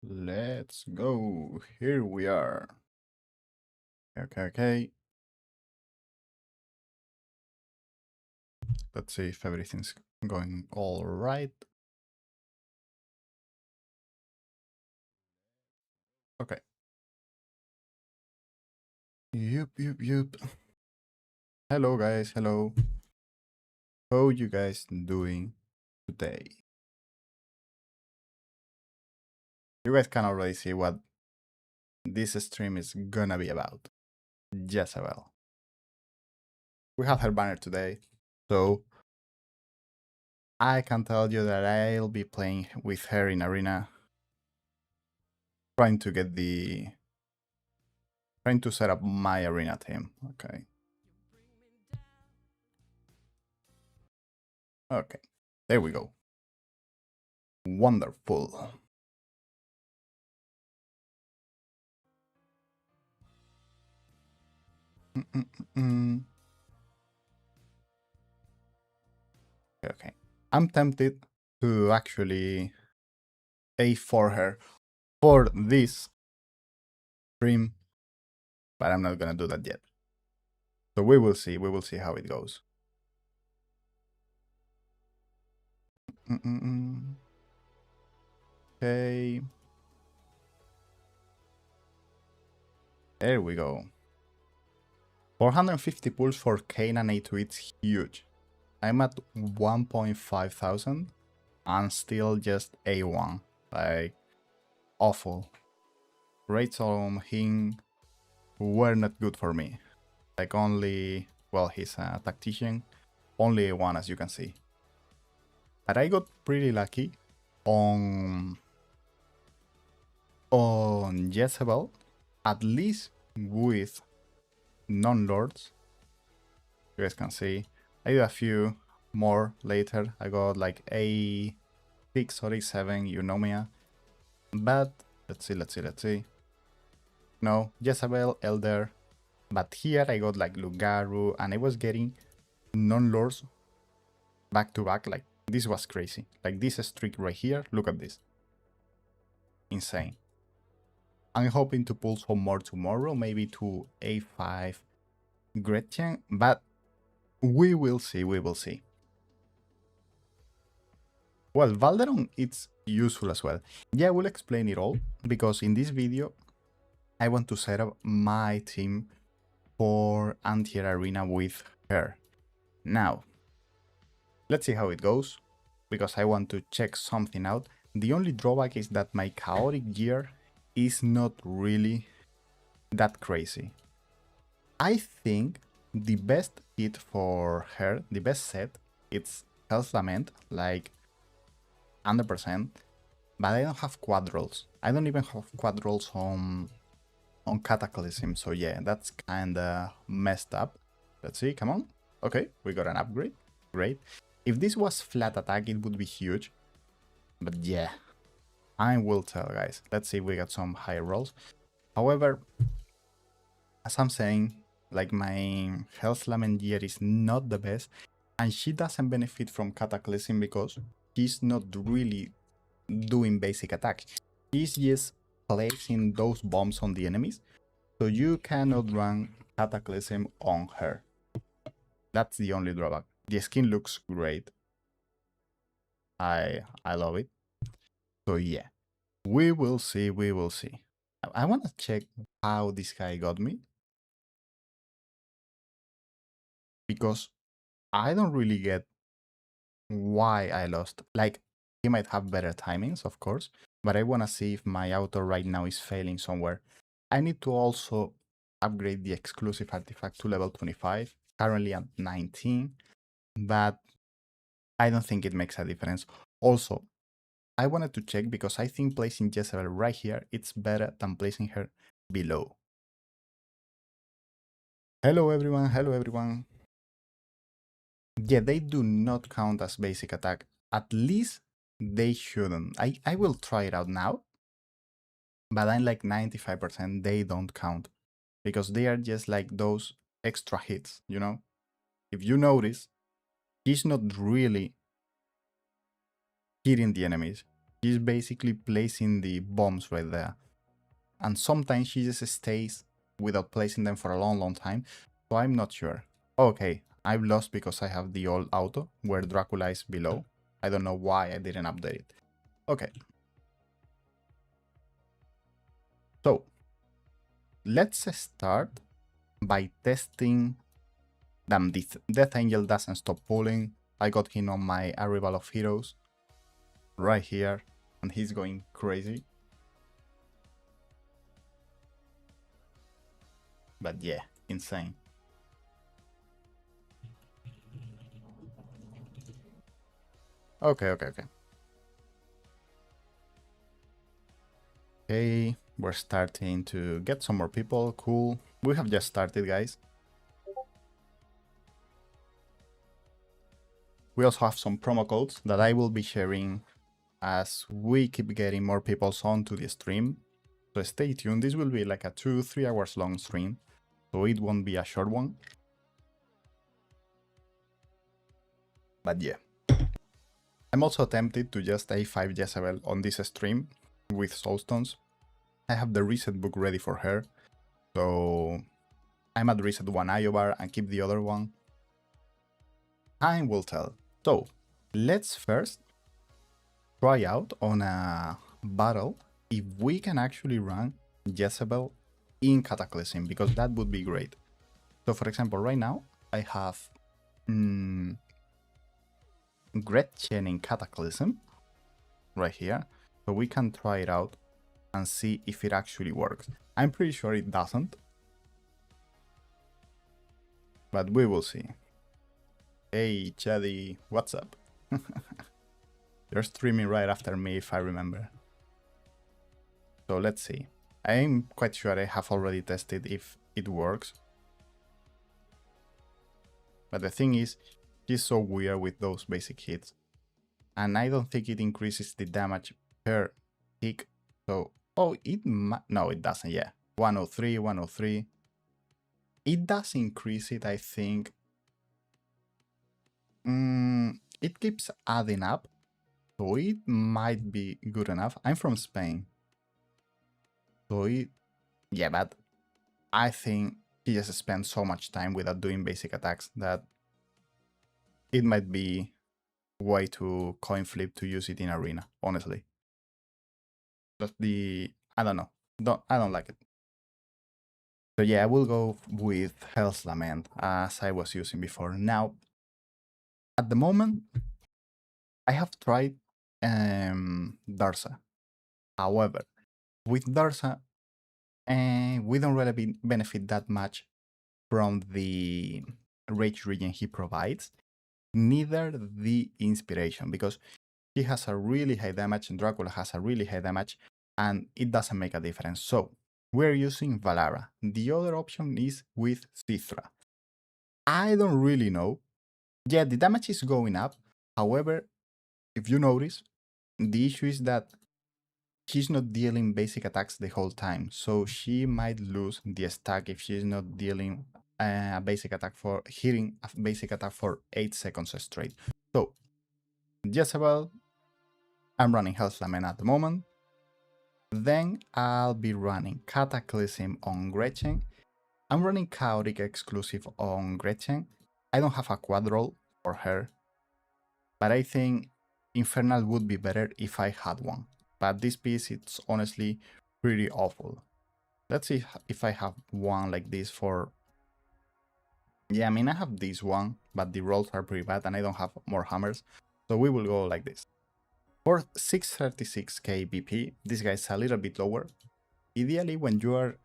Let's go. Here we are. Okay. Let's see if everything's going all right. Okay. Yup. Hello, guys. Hello. How you guys doing today? You guys can already see what this stream is gonna be about. Jezebel. We have her banner today, so I can tell you that I'll be playing with her in arena, trying to set up my arena team. Okay, there we go. Wonderful. Okay. I'm tempted to actually pay for her for this stream, but I'm not gonna do that yet. So we will see. We will see how it goes. Okay. There we go. 450 pulls for Kane and A2, it's huge. I'm at 1.5 thousand and still just A1. Like, awful. Rates on him were not good for me. Like only, well, he's a tactician, only A1 as you can see. But I got pretty lucky on Jezebel, at least with non-lords. You guys can see. I did a few more later. I got like A6 or A7 Eunomia. But let's see. No, Jezebel, Elder. But here I got like Lugaru and I was getting non-lords back to back. Like this was crazy. Like this streak right here. Look at this. Insane. I'm hoping to pull some more tomorrow, maybe to A5 Gretchen, but we will see. Well, Valderon, it's useful as well. Yeah, I will explain it all, because in this video, I want to set up my team for anti-air arena with her. Now, let's see how it goes, because I want to check something out. The only drawback is that my chaotic gear is not really that crazy. I think the best kit for her, the best set, it's Health Lament, like 100%, but I don't have quad rolls. I don't even have quad rolls on Cataclysm, so yeah, that's kinda messed up. Let's see, come on. Okay, we got an upgrade, great. If this was flat attack, it would be huge, but yeah, I will tell, guys. Let's see if we got some higher rolls. However, as I'm saying, like my Health Lament gear is not the best, and she doesn't benefit from Cataclysm because she's not really doing basic attacks. She's just placing those bombs on the enemies, so you cannot run Cataclysm on her. That's the only drawback. The skin looks great. I love it. So yeah, we will see. I want to check how this guy got me, because I don't really get why I lost. Like, he might have better timings, of course, but I want to see if my auto right now is failing somewhere. I need to also upgrade the exclusive artifact to level 25, currently at 19, but I don't think it makes a difference. Also, I wanted to check because I think placing Jezebel right here, it's better than placing her below. Hello everyone. Yeah, they do not count as basic attack. At least they shouldn't. I will try it out now, but I'm like 95% they don't count, because they are just like those extra hits, you know? If you notice, he's not really hitting the enemies. She's basically placing the bombs right there. And sometimes she just stays without placing them for a long time. So I'm not sure. Okay, I've lost because I have the old auto where Dracula is below. I don't know why I didn't update it. Okay. So let's start by testing. Damn, this Death Angel doesn't stop pulling. I got him on my Arrival of Heroes right here, and he's going crazy. But yeah, insane. Okay. Okay, we're starting to get some more people. Cool. We have just started, guys. We also have some promo codes that I will be sharing as we keep getting more people onto the stream. So stay tuned. This will be like a 2-3 hours long stream, so it won't be a short one. But yeah. I'm also tempted to just A5 Jezebel on this stream with Soulstones. I have the reset book ready for her, so I might reset one Iobar and keep the other one. Time will tell. So let's first try out on a battle if we can actually run Jezebel in Cataclysm, because that would be great. So for example, right now I have Gretchen in Cataclysm right here, so we can try it out and see if it actually works. I'm pretty sure it doesn't, but we will see. Hey Chaddy, what's up? You're streaming right after me, if I remember. So let's see. I'm quite sure I have already tested if it works. But the thing is, she's so weird with those basic hits. And I don't think it increases the damage per tick. So, oh, no, it doesn't, yeah. 103, 103. It does increase it, I think. It keeps adding up. So it might be good enough. I'm from Spain. So yeah, but I think he just spends so much time without doing basic attacks that it might be way too coin flip to use it in arena, honestly. Just I don't know. I don't like it. So yeah, I will go with Hell's Lament as I was using before. Now, at the moment, I have tried Darsa. However, with Darsa, we don't really benefit that much from the rage regen he provides, neither the inspiration, because he has a really high damage and Dracula has a really high damage, and it doesn't make a difference. So we're using Valara. The other option is with Cithra. I don't really know. Yeah, the damage is going up. However, if you notice, the issue is that she's not dealing basic attacks the whole time, so she might lose the stack if she's not dealing a basic attack for hitting a basic attack for 8 seconds straight. So, Jezebel, I'm running Hell's Lament at the moment. Then I'll be running Cataclysm on Gretchen. I'm running Chaotic exclusive on Gretchen. I don't have a quad roll for her, but I think Infernal would be better if I had one. But this piece, it's honestly pretty awful. Let's see if I have one like this for... Yeah, I mean, I have this one, but the rolls are pretty bad and I don't have more hammers. So we will go like this. For 636k BP, this guy is a little bit lower. Ideally, when you are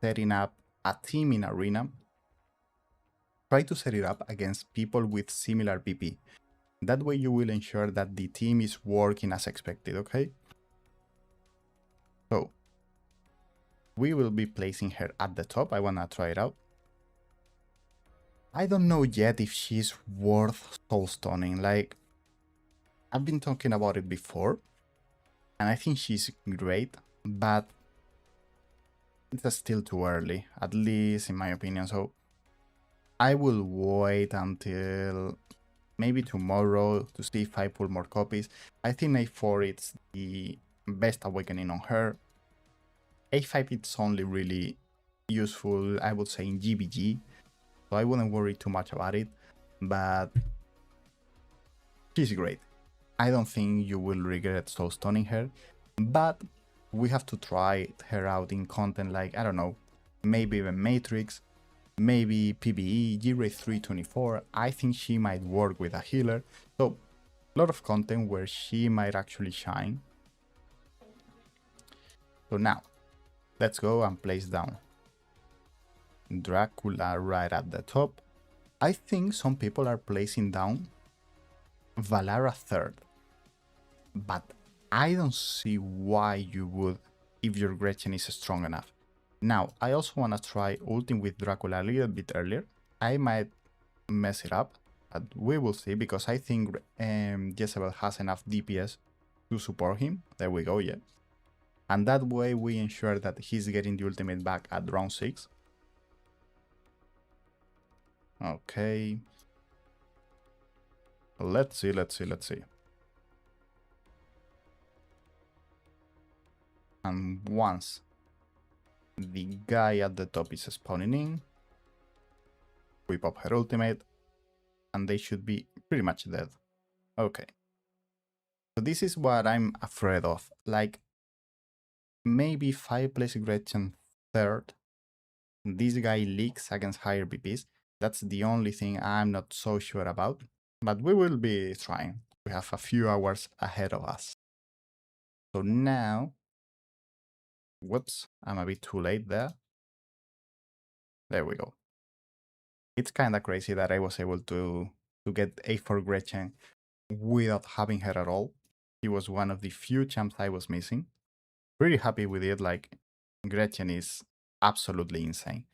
setting up a team in Arena, try to set it up against people with similar BP. That way you will ensure that the team is working as expected, okay? So, we will be placing her at the top. I wanna try it out. I don't know yet if she's worth soulstoning. Like, I've been talking about it before, and I think she's great, but it's still too early, at least in my opinion. So I will wait until maybe tomorrow to see if I pull more copies. I think A4 it's the best awakening on her. A5 it's only really useful, I would say, in GBG, so I wouldn't worry too much about it, but she's great. I don't think you will regret so stunning her, but we have to try her out in content like, I don't know, maybe even Matrix, maybe PvE, G-Ray 324. I think she might work with a healer, so a lot of content where she might actually shine. So now, let's go and place down Dracula right at the top. I think some people are placing down Valara third, but I don't see why you would if your Gretchen is strong enough. Now, I also want to try ulting with Dracula a little bit earlier. I might mess it up, but we will see, because I think Jezebel has enough DPS to support him. There we go, yeah. And that way we ensure that he's getting the ultimate back at round 6. Okay. Let's see. And once the guy at the top is spawning in, we pop her ultimate, and they should be pretty much dead. Okay. So this is what I'm afraid of. Like, maybe if I place Gretchen third, this guy leaks against higher BPs. That's the only thing I'm not so sure about. But we will be trying. We have a few hours ahead of us. So now, whoops, I'm a bit too late there. There we go. It's kind of crazy that I was able to get A4 Gretchen without having her at all. She was one of the few champs I was missing. Pretty happy with it, like, Gretchen is absolutely insane.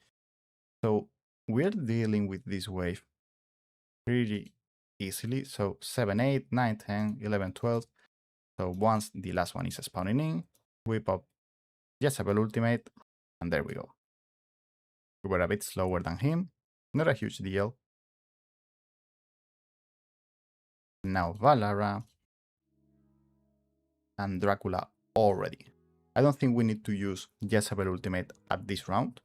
So we're dealing with this wave pretty easily. So 7, 8, 9, 10, 11, 12. So once the last one is spawning in, we pop Jezebel ultimate, and there we go. We were a bit slower than him, not a huge deal. Now Valara and Dracula already. I don't think we need to use Jezebel ultimate at this round.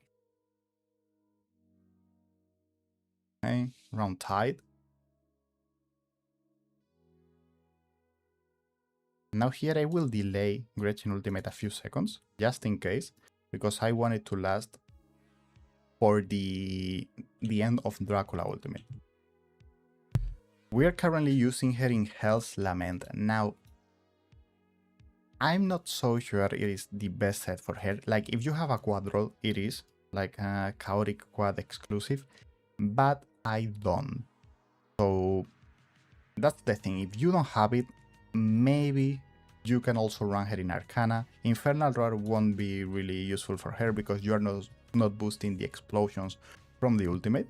Okay, round tied. Now here I will delay Gretchen ultimate a few seconds, just in case, because I want it to last for the end of Dracula ultimate. We are currently using her in Hell's Lament. Now, I'm not so sure it is the best set for her. Like, if you have a quad roll, it is, like a chaotic quad exclusive, but I don't. So that's the thing. If you don't have it, maybe you can also run her in Arcana. Infernal Roar won't be really useful for her because you are not boosting the explosions from the ultimate.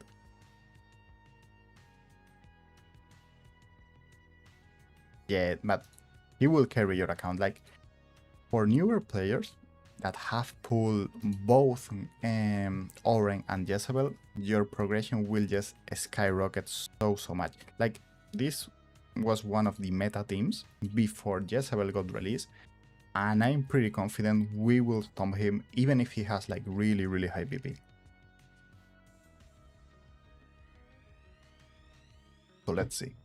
Yeah, but he will carry your account. Like, for newer players that have pulled both Oren and Jezebel, your progression will just skyrocket so much. Like, this was one of the meta teams before Jezebel got released, and I'm pretty confident we will stomp him even if he has like really high BP. So let's see.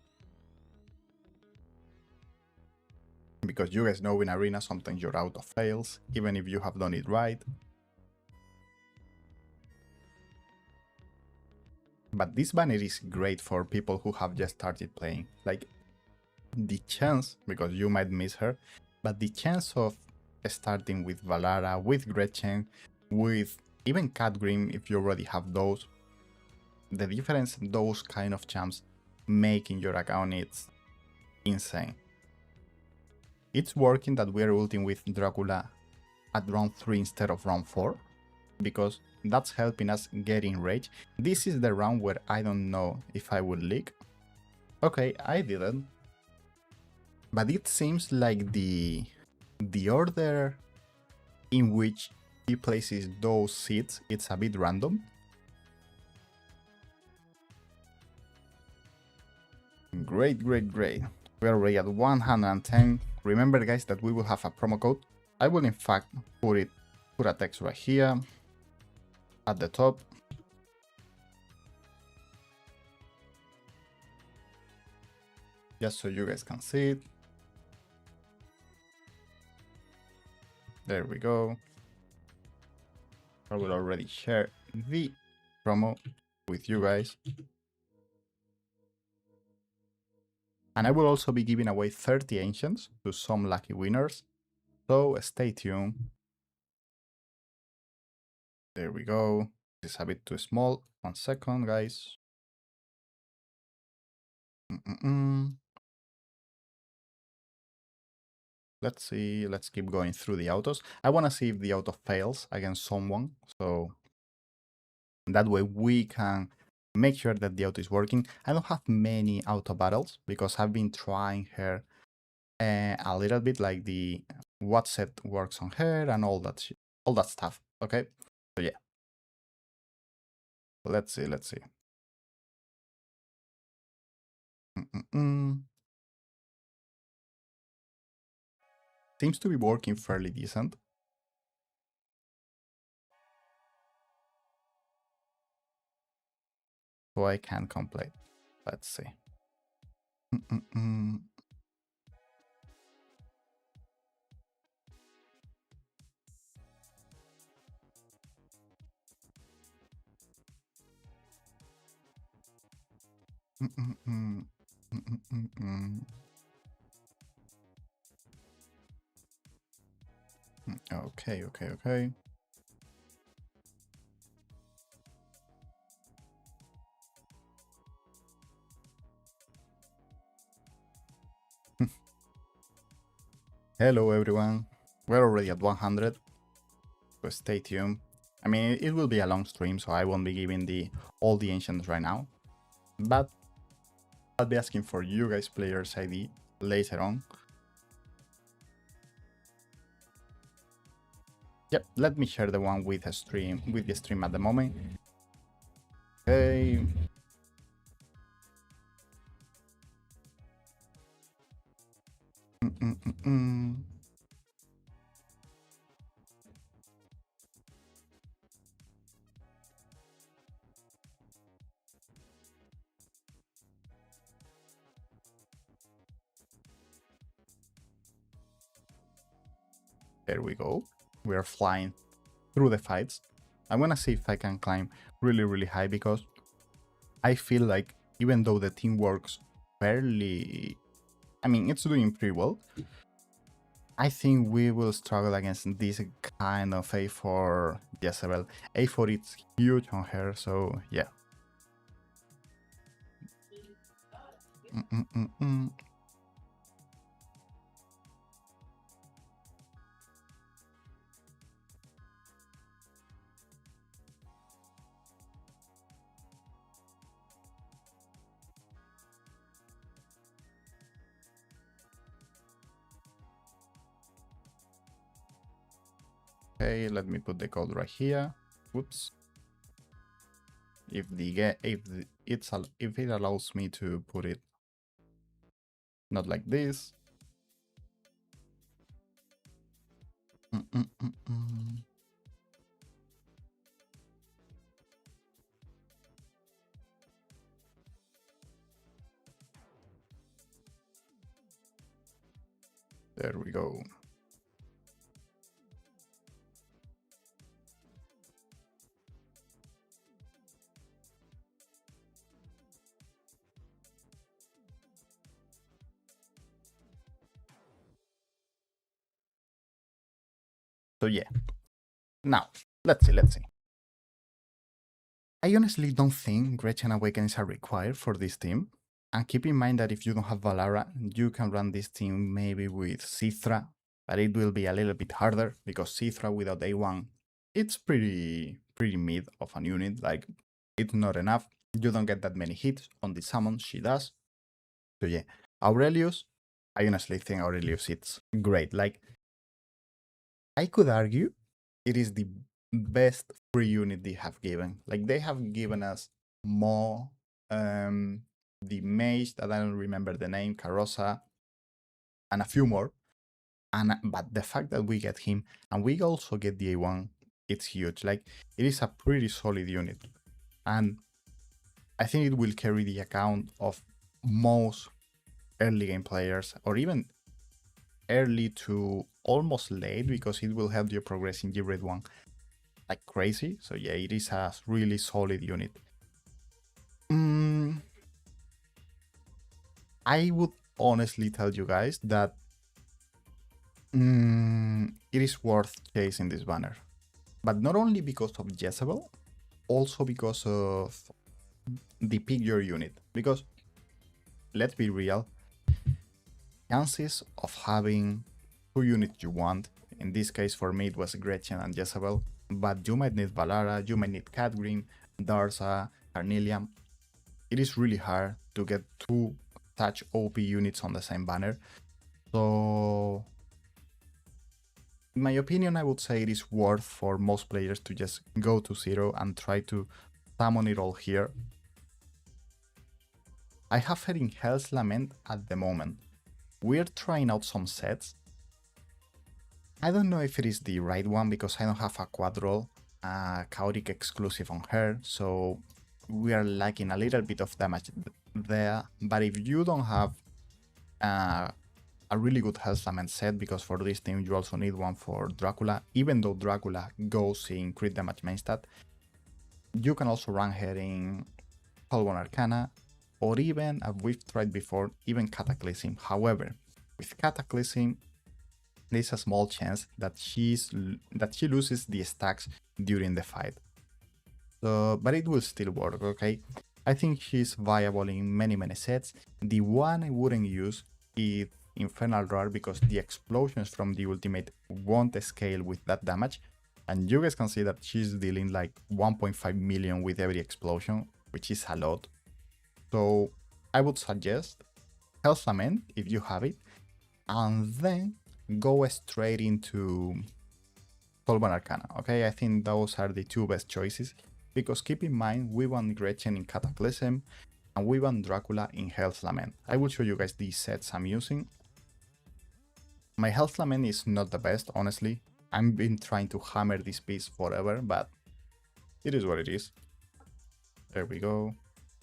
Because you guys know in Arena sometimes your auto fails, even if you have done it right. But this banner is great for people who have just started playing. Like, the chance, because you might miss her, but the chance of starting with Valara, with Gretchen, with even Catgrim if you already have those, the difference those kind of champs make in your account is insane. It's working that we are ulting with Dracula at round 3 instead of round 4, because that's helping us get in rage. This is the round where I don't know if I would leak. Okay, I didn't. But it seems like the order in which he places those seeds, it's a bit random. Great. We're already at 110. Remember guys that we will have a promo code. I will in fact put a text right here at the top. Just so you guys can see it. There we go. I will already share the promo with you guys. And I will also be giving away 30 ancients to some lucky winners. So stay tuned. There we go. This is a bit too small. 1 second, guys. Let's see. Let's keep going through the autos. I want to see if the auto fails against someone. So that way we can make sure that the auto is working. I don't have many auto battles because I've been trying her a little bit, like the what set works on her and all that stuff. Okay, so yeah, let's see. Seems to be working fairly decent. So I can complain. Let's see. Okay. Hello everyone. We're already at 100. So stay tuned. I mean, it will be a long stream, so I won't be giving all the ancients right now. But I'll be asking for you guys players ID later on. Yep, let me share the one with the stream at the moment. Okay. There we go. We are flying through the fights. I'm gonna see if I can climb really high, because I feel like even though the team works fairly, I mean, it's doing pretty well, I think we will struggle against this kind of A4 Jezebel. A4 is huge on her, so yeah. Okay, let me put the code right here. Whoops. If it allows me to put it not like this. There we go. So yeah. Now, let's see. I honestly don't think Gretchen Awakens are required for this team. And keep in mind that if you don't have Valara, you can run this team maybe with Cithra, but it will be a little bit harder because Cithra without A1, it's pretty mid of an unit. Like, it's not enough. You don't get that many hits on the summon, she does. So yeah, Aurelius, I honestly think Aurelius it's great. Like, I could argue it is the best free unit they have given. Like, they have given us more the mage that I don't remember the name, Carosa, and a few more. But the fact that we get him and we also get the A1, it's huge. Like, it is a pretty solid unit, and I think it will carry the account of most early game players, or even early to almost late, because it will help you progress in G-Grade 1 like crazy. So yeah, it is a really solid unit. I would honestly tell you guys that it is worth chasing this banner. But not only because of Jezebel, also because of the pick your unit. Because, let's be real, chances of having 2 units you want, in this case for me it was Gretchen and Jezebel, but you might need Valara, you might need Catgrim, Darza, Carnelian. It is really hard to get 2 such OP units on the same banner. So, in my opinion, I would say it is worth for most players to just go to 0 and try to summon it all here. I have her in Hell's Lament at the moment. We're trying out some sets. I don't know if it is the right one because I don't have a quadrol, chaotic exclusive on her, so we are lacking a little bit of damage there. But if you don't have a really good Hell's Lament set, because for this team you also need one for Dracula, even though Dracula goes in crit damage main stat, you can also run her in Holborn Arcana, or even, as we've tried before, even Cataclysm. However, with Cataclysm, there's a small chance that she loses the stacks during the fight. So, but it will still work, okay? I think she's viable in many sets. The one I wouldn't use is Infernal Roar, because the explosions from the ultimate won't scale with that damage. And you guys can see that she's dealing like 1.5 million with every explosion, which is a lot. So I would suggest Hell's Lament if you have it, and then go straight into Holborn Arcana, okay? I think those are the 2 best choices, because keep in mind, we want Gretchen in Cataclysm, and we want Dracula in Hell's Lament. I will show you guys these sets I'm using. My Hell's Lament is not the best, honestly. I've been trying to hammer this piece forever, but it is what it is. There we go.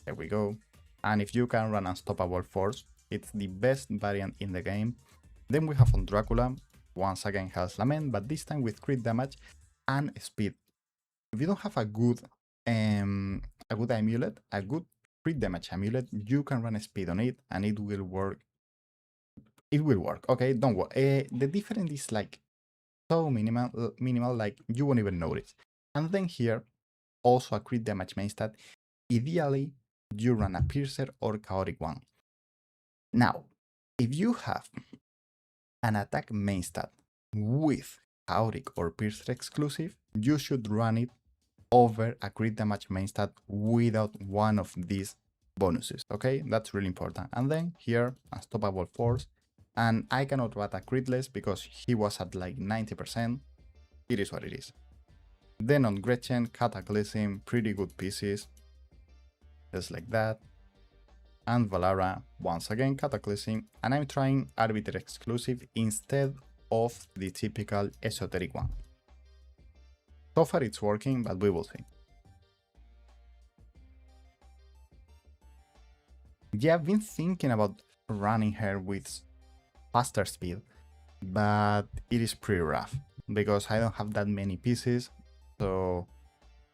There we go. And if you can run Unstoppable Force, it's the best variant in the game. Then we have on Dracula, once again Hell's Lament, but this time with crit damage and speed. If you don't have a good amulet, a good crit damage amulet, you can run a speed on it and it will work. It will work, okay? Don't worry. The difference is like so minimal, like you won't even notice. And then here, also a crit damage main stat. Ideally, you run a Piercer or Chaotic one. Now, if you have an attack main stat with Chaotic or Piercer exclusive, you should run it over a crit damage main stat without one of these bonuses, okay? That's really important. And then here, Unstoppable Force, and I cannot add a critless because he was at like 90%. It is what it is. Then on Gretchen, Cataclysm, pretty good pieces, just like that. And Valara, once again Cataclysm, and I'm trying Arbiter exclusive instead of the typical esoteric one. So far it's working, but we will see. Yeah, I've been thinking about running her with faster speed, but it is pretty rough because I don't have that many pieces, so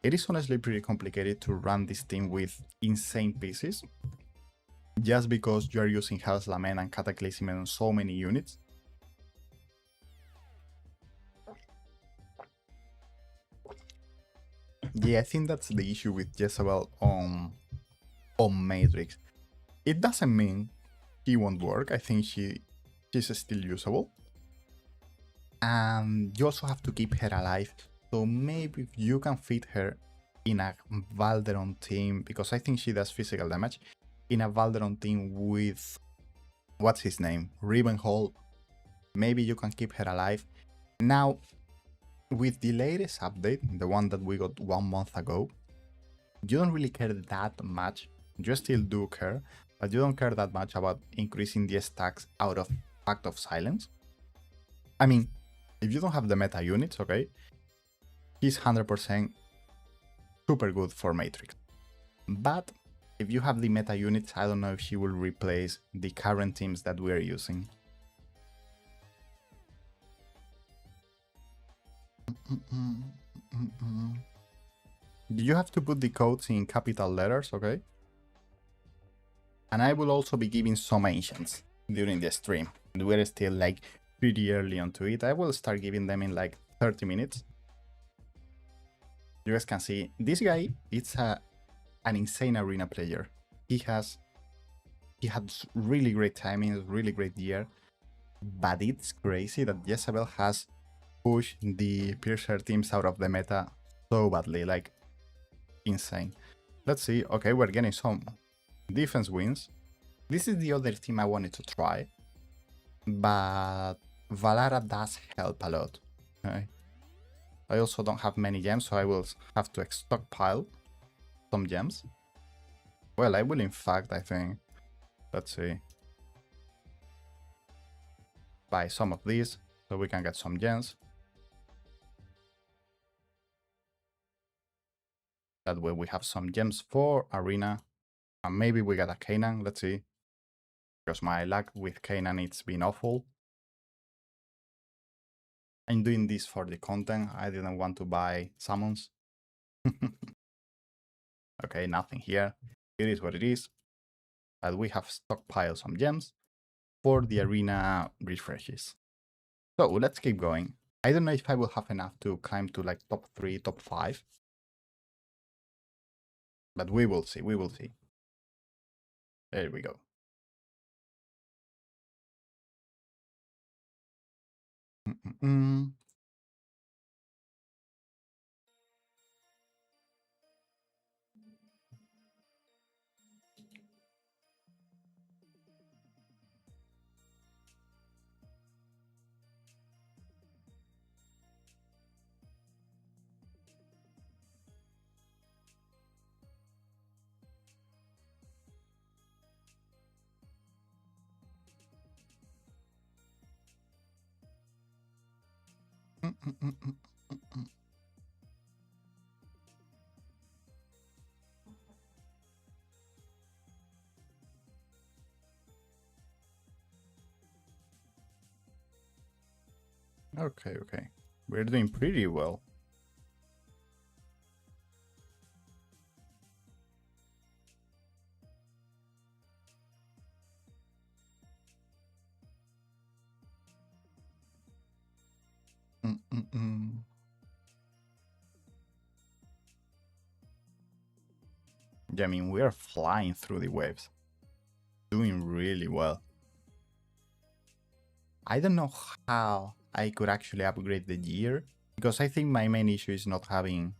it is honestly pretty complicated to run this team with insane pieces, just because you are using Hell's Lament and Cataclysm on so many units. Yeah, I think that's the issue with Jezebel on Matrix. It doesn't mean she won't work. I think she's still usable. And you also have to keep her alive. So maybe if you can fit her in a Valderon team, because I think she does physical damage, in a Valderon team with, what's his name, Rivenhall, maybe you can keep her alive. Now, with the latest update, the one that we got 1 month ago, you don't really care that much. You still do care, but you don't care that much about increasing the stacks out of Pact of Silence. I mean, if you don't have the meta units, okay, he's 100% super good for Matrix. But if you have the meta units, I don't know if she will replace the current teams that we're using. You have to put the codes in capital letters, okay? And I will also be giving some ancients during the stream. We're still like pretty early onto it. I will start giving them in like 30 minutes. You guys can see this guy, it's an insane arena player. He had really great timing, really great year. But it's crazy that Jezebel has pushed the Piercer teams out of the meta so badly, like insane. Let's see. Okay, we're getting some defense wins. This is the other team I wanted to try, but Valara does help a lot. Okay. I also don't have many gems, so I will have to stockpile some gems. Well, I will in fact, I think, let's see, buy some of these so we can get some gems. That way we have some gems for arena, and maybe we get a Canaan, let's see. Because my luck with Canaan, it's been awful. I'm doing this for the content, I didn't want to buy summons. Okay, nothing here. It is what it is. But we have stockpiled some gems for the arena refreshes. So let's keep going. I don't know if I will have enough to climb to like top 3, top 5. But we will see, we will see. There we go. Okay, okay. We're doing pretty well. Yeah, I mean, we are flying through the waves. Doing really well. I don't know how I could actually upgrade the gear, because I think my main issue is not having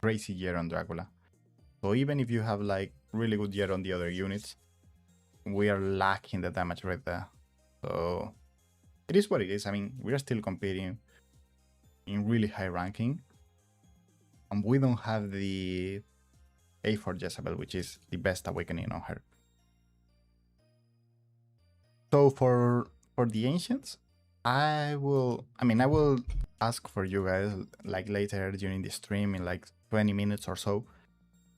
crazy gear on Dracula. So even if you have like really good gear on the other units, we are lacking the damage right there. So it is what it is. I mean, we are still competing in really high ranking, and we don't have the A for Jezebel, which is the best awakening on her. So for the ancients, I will ask for you guys like later during the stream in like 20 minutes or so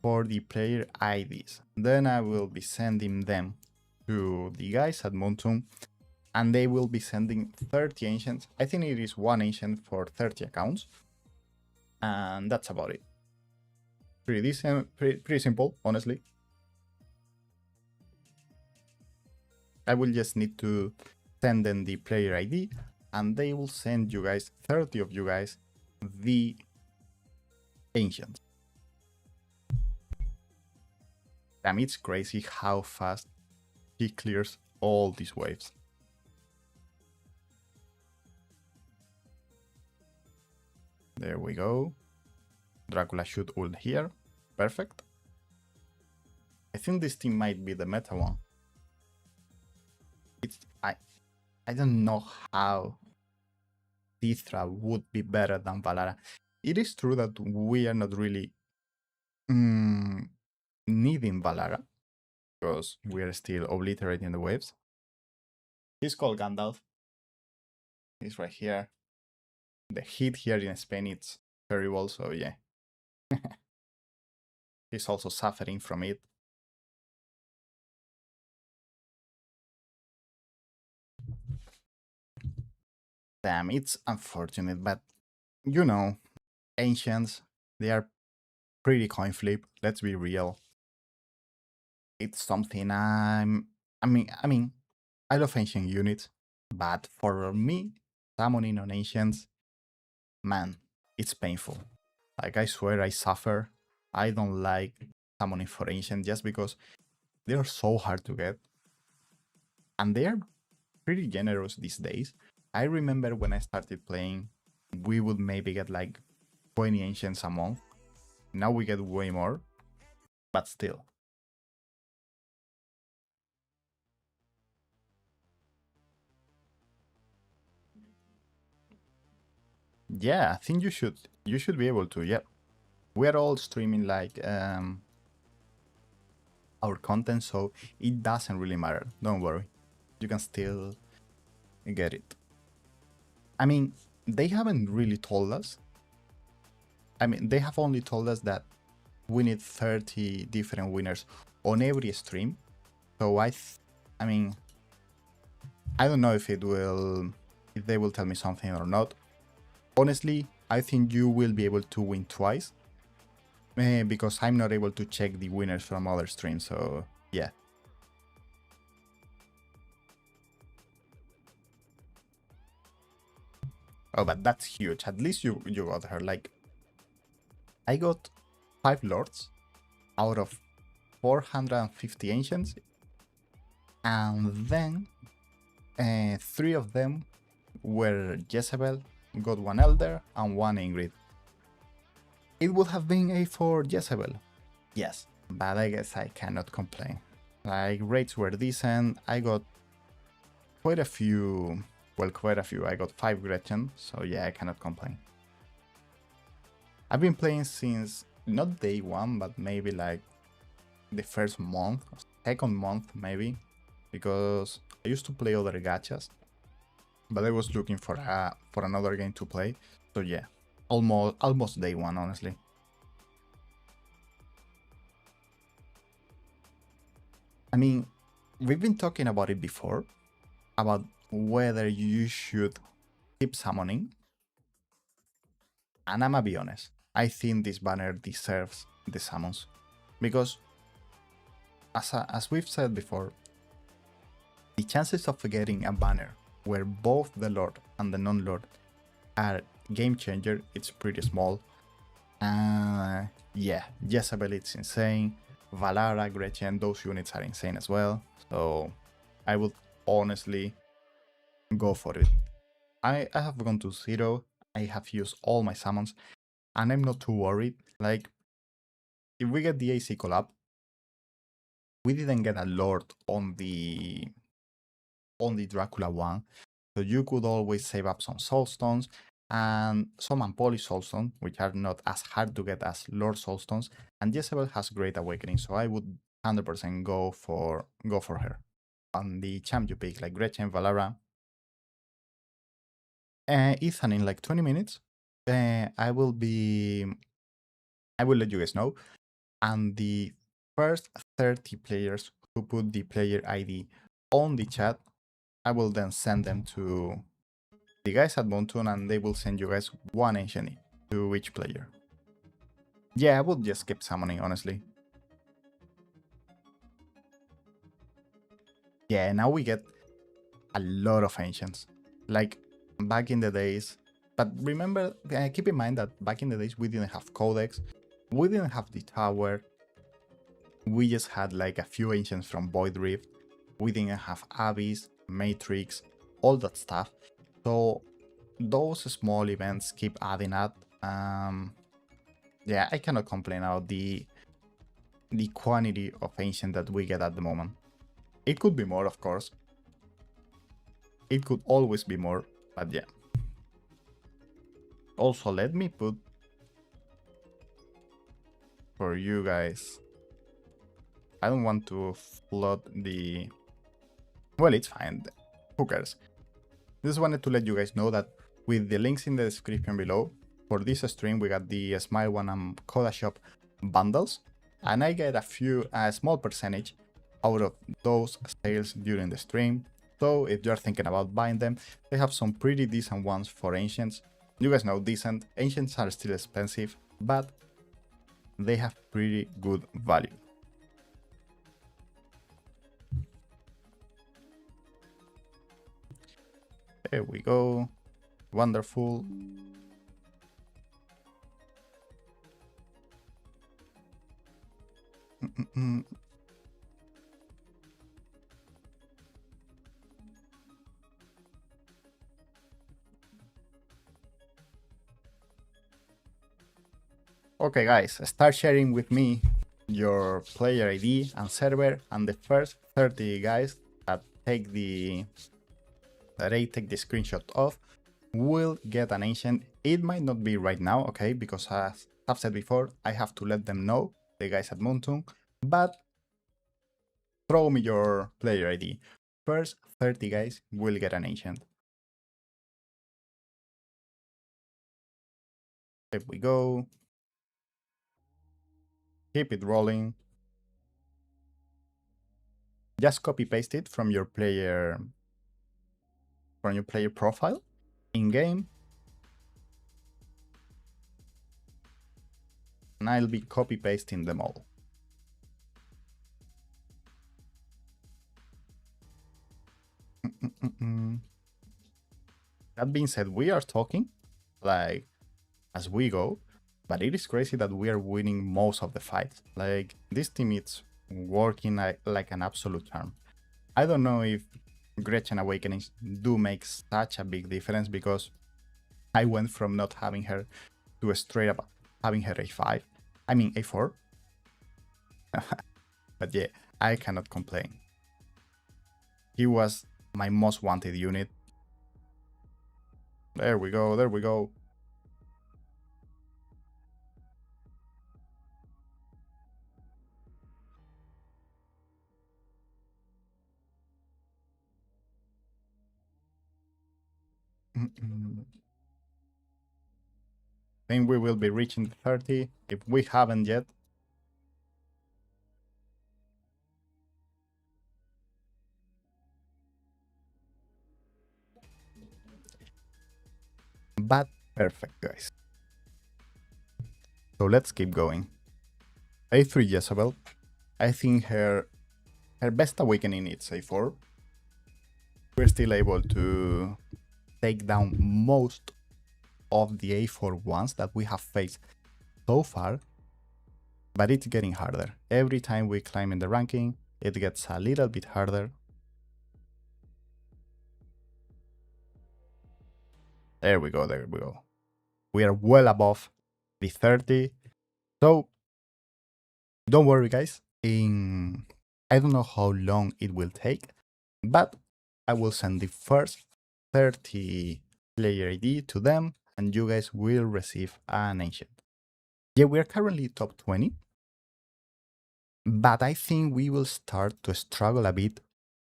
for the player IDs. Then I will be sending them to the guys at Moonton, and they will be sending 30 ancients. I think it is one ancient for 30 accounts, and that's about it. Pretty decent, pretty simple, honestly. I will just need to send them the player ID, and they will send you guys, 30 of you guys, the ancients. Damn, it's crazy how fast he clears all these waves. There we go. Dracula should ult here. Perfect. I think this team might be the meta one. I don't know how Tithra would be better than Valara. It is true that we are not really needing Valara, because we are still obliterating the waves. He's called Gandalf. He's right here. The heat here in Spain, it's terrible, so yeah. He's also suffering from it. Damn, it's unfortunate, but you know, ancients, they are pretty coin flip, let's be real. It's something I mean, I love ancient units, but for me, summoning on ancients, man, it's painful. Like, I swear I suffer. I don't like summoning for ancient just because they are so hard to get. And they are pretty generous these days. I remember when I started playing, we would maybe get like 20 ancients a month. Now we get way more, but still. Yeah, I think you should be able to. Yeah. We are all streaming like our content, so it doesn't really matter. Don't worry. You can still get it. I mean, they haven't really told us. I mean, they have only told us that we need 30 different winners on every stream. So I mean, I don't know if they will tell me something or not. Honestly, I think you will be able to win twice. Because I'm not able to check the winners from other streams, so yeah. Oh, but that's huge. At least you got her. Like, I got 5 lords out of 450 ancients, and then 3 of them were Jezebel, got 1 elder and 1 Ingrid. It would have been a for Jezebel, yes, but I guess I cannot complain. Like, rates were decent. I got quite a few. Well, quite a few. I got 5 Gretchen, so yeah, I cannot complain. I've been playing since not day 1, but maybe like the first month, second month maybe, because I used to play other gachas, but I was looking for another game to play. So yeah, almost day 1, honestly. I mean, we've been talking about it before, about whether you should keep summoning. And I'm gonna be honest, I think this banner deserves the summons. Because, as we've said before, the chances of getting a banner where both the Lord and the non-Lord are game changer, it's pretty small. Yeah, Jezebel, it's insane. Valara, Gretchen, those units are insane as well. So I would honestly go for it. I have gone to 0, I have used all my summons, and I'm not too worried. Like, if we get the AC collab, we didn't get a Lord on the Dracula one, so you could always save up some soulstones and some unpolished soulstones, which are not as hard to get as Lord soulstones. And Jezebel has Great Awakening, so I would 100% go for her. On the champ you pick, like Gretchen, Valara, Ethan, in like 20 minutes, I will let you guys know. And the first 30 players who put the player ID on the chat, I will then send them to the guys at Montun, and they will send you guys 1 ancient to each player. Yeah, I would just keep summoning, honestly. Yeah, now we get a lot of ancients. Like, back in the days. But remember, keep in mind that back in the days we didn't have Codex, we didn't have the tower, we just had like a few ancients from Void Rift, we didn't have Abyss, Matrix, all that stuff. So those small events keep adding up. Yeah, I cannot complain about the quantity of ancient that we get at the moment. It could be more, of course. It could always be more, but yeah. Also, let me put for you guys I don't want to flood the... Well, it's fine. Who cares? Just wanted to let you guys know that with the links in the description below, for this stream we got the Smile One and Coda Shop bundles, and I get a small percentage out of those sales during the stream. So if you're thinking about buying them, they have some pretty decent ones for Ancients. You guys know decent. Ancients are still expensive, but they have pretty good value. There we go. Wonderful. Okay guys, start sharing with me your player ID and server, and the first 30 guys that take the screenshot of will get an ancient. It might not be right now, okay, because as I've said before, I have to let them know, the guys at Moonton, but throw me your player ID. First 30 guys will get an ancient. There we go. Keep it rolling. Just copy paste it from your player profile in game, and I'll be copy pasting them all. That being said, we are talking like as we go, but it is crazy that we are winning most of the fights. Like, this team is working like an absolute charm. I don't know if Gretchen Awakenings do make such a big difference, because I went from not having her to straight up having her A5. I mean A4. But yeah, I cannot complain. He was my most wanted unit. There we go, there we go. I think we will be reaching 30 if we haven't yet. But perfect, guys. So let's keep going. A3 Jezebel. I think her best awakening is A4. We're still able to take down most of the A4 ones that we have faced so far, but it's getting harder. Every time we climb in the ranking, it gets a little bit harder. There we go, there we go. We are well above the 30. So don't worry, guys. I don't know how long it will take, but I will send the first 30 player ID to them, and you guys will receive an ancient. Yeah, we are currently top 20, but I think we will start to struggle a bit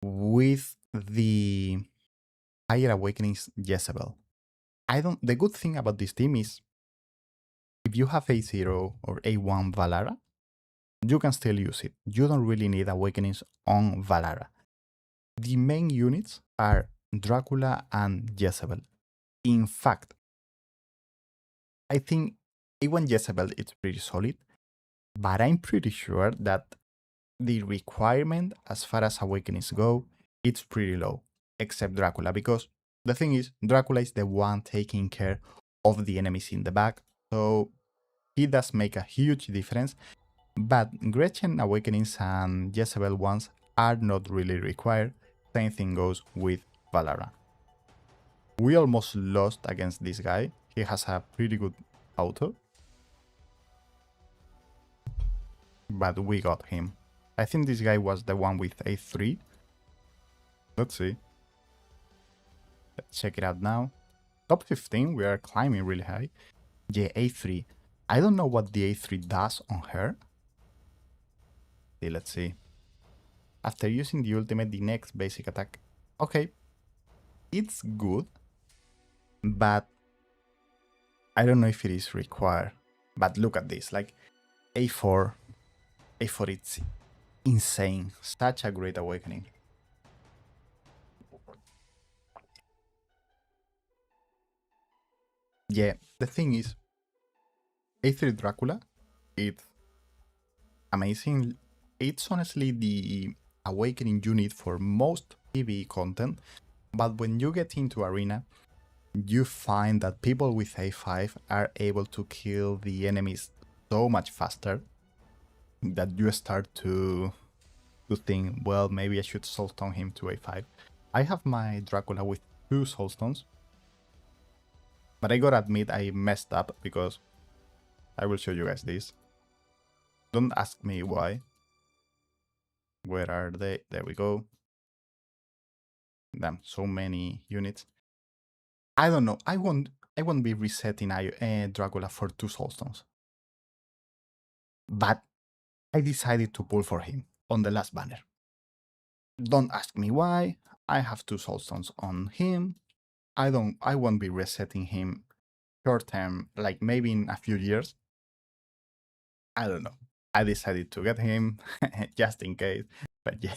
with the higher awakenings Jezebel. The good thing about this team is, if you have A0 or A1 Valara, you can still use it. You don't really need awakenings on Valara. The main units are Dracula and Jezebel. In fact, I think A1 Jezebel is pretty solid, but I'm pretty sure that the requirement as far as awakenings go, it's pretty low, except Dracula, because the thing is, Dracula is the one taking care of the enemies in the back, so he does make a huge difference, but Gretchen awakenings and Jezebel ones are not really required. Same thing goes with Valara. We almost lost against this guy. He has a pretty good auto, but we got him. I think this guy was the one with A3. Let's see. Let's check it out now. Top 15, we are climbing really high. Yeah, A3. I don't know what the A3 does on her. Let's see. After using the ultimate, the next basic attack. Okay, it's good, but I don't know if it is required. But look at this, like A4, A4, it's insane. Such a great awakening. Yeah, the thing is, A3 Dracula, it's amazing. It's honestly the awakening you need for most PvE content, but when you get into Arena, you find that people with A5 are able to kill the enemies so much faster that you start to think, well, maybe I should soulstone him to A5. I have my Dracula with 2 soulstones, but I gotta admit I messed up because I will show you guys this. Don't ask me why. Where are they? There we go. Damn, so many units. I don't know. I won't be resetting Dracula for 2 soulstones. But I decided to pull for him on the last banner. Don't ask me why. I have 2 soulstones on him. I won't be resetting him short term, like maybe in a few years. I don't know. I decided to get him just in case. But yeah,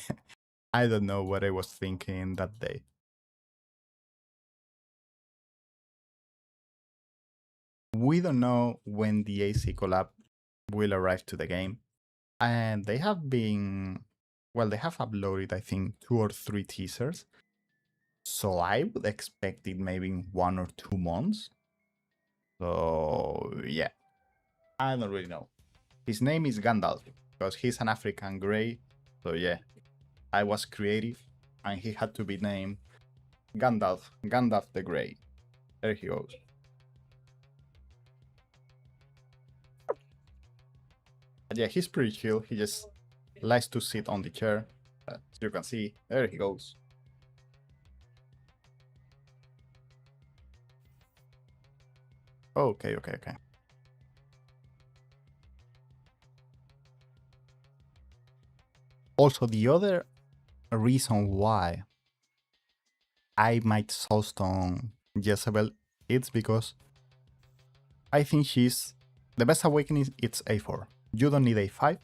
I don't know what I was thinking that day. We don't know when the AC collab will arrive to the game. And they have been, well, they have uploaded, I think, 2 or 3 teasers. So I would expect it maybe in 1 or 2 months. So yeah, I don't really know. His name is Gandalf because he's an African Grey. So yeah, I was creative and he had to be named Gandalf, Gandalf the Grey. There he goes. But yeah, he's pretty chill. He just likes to sit on the chair. As you can see, there he goes. Okay. Also, the other reason why I might soulstone Jezebel, it's because I think she's the best awakening. It's A4. You don't need A5.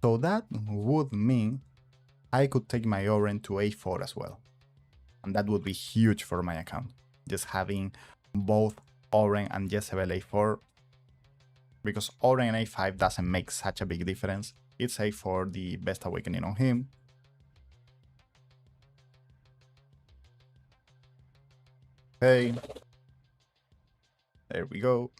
So that would mean I could take my Oren to A4 as well. And that would be huge for my account. Just having both Oren and Jezebel A4. Because Oren A5 doesn't make such a big difference. It's A4 the best awakening on him. Hey. There we go.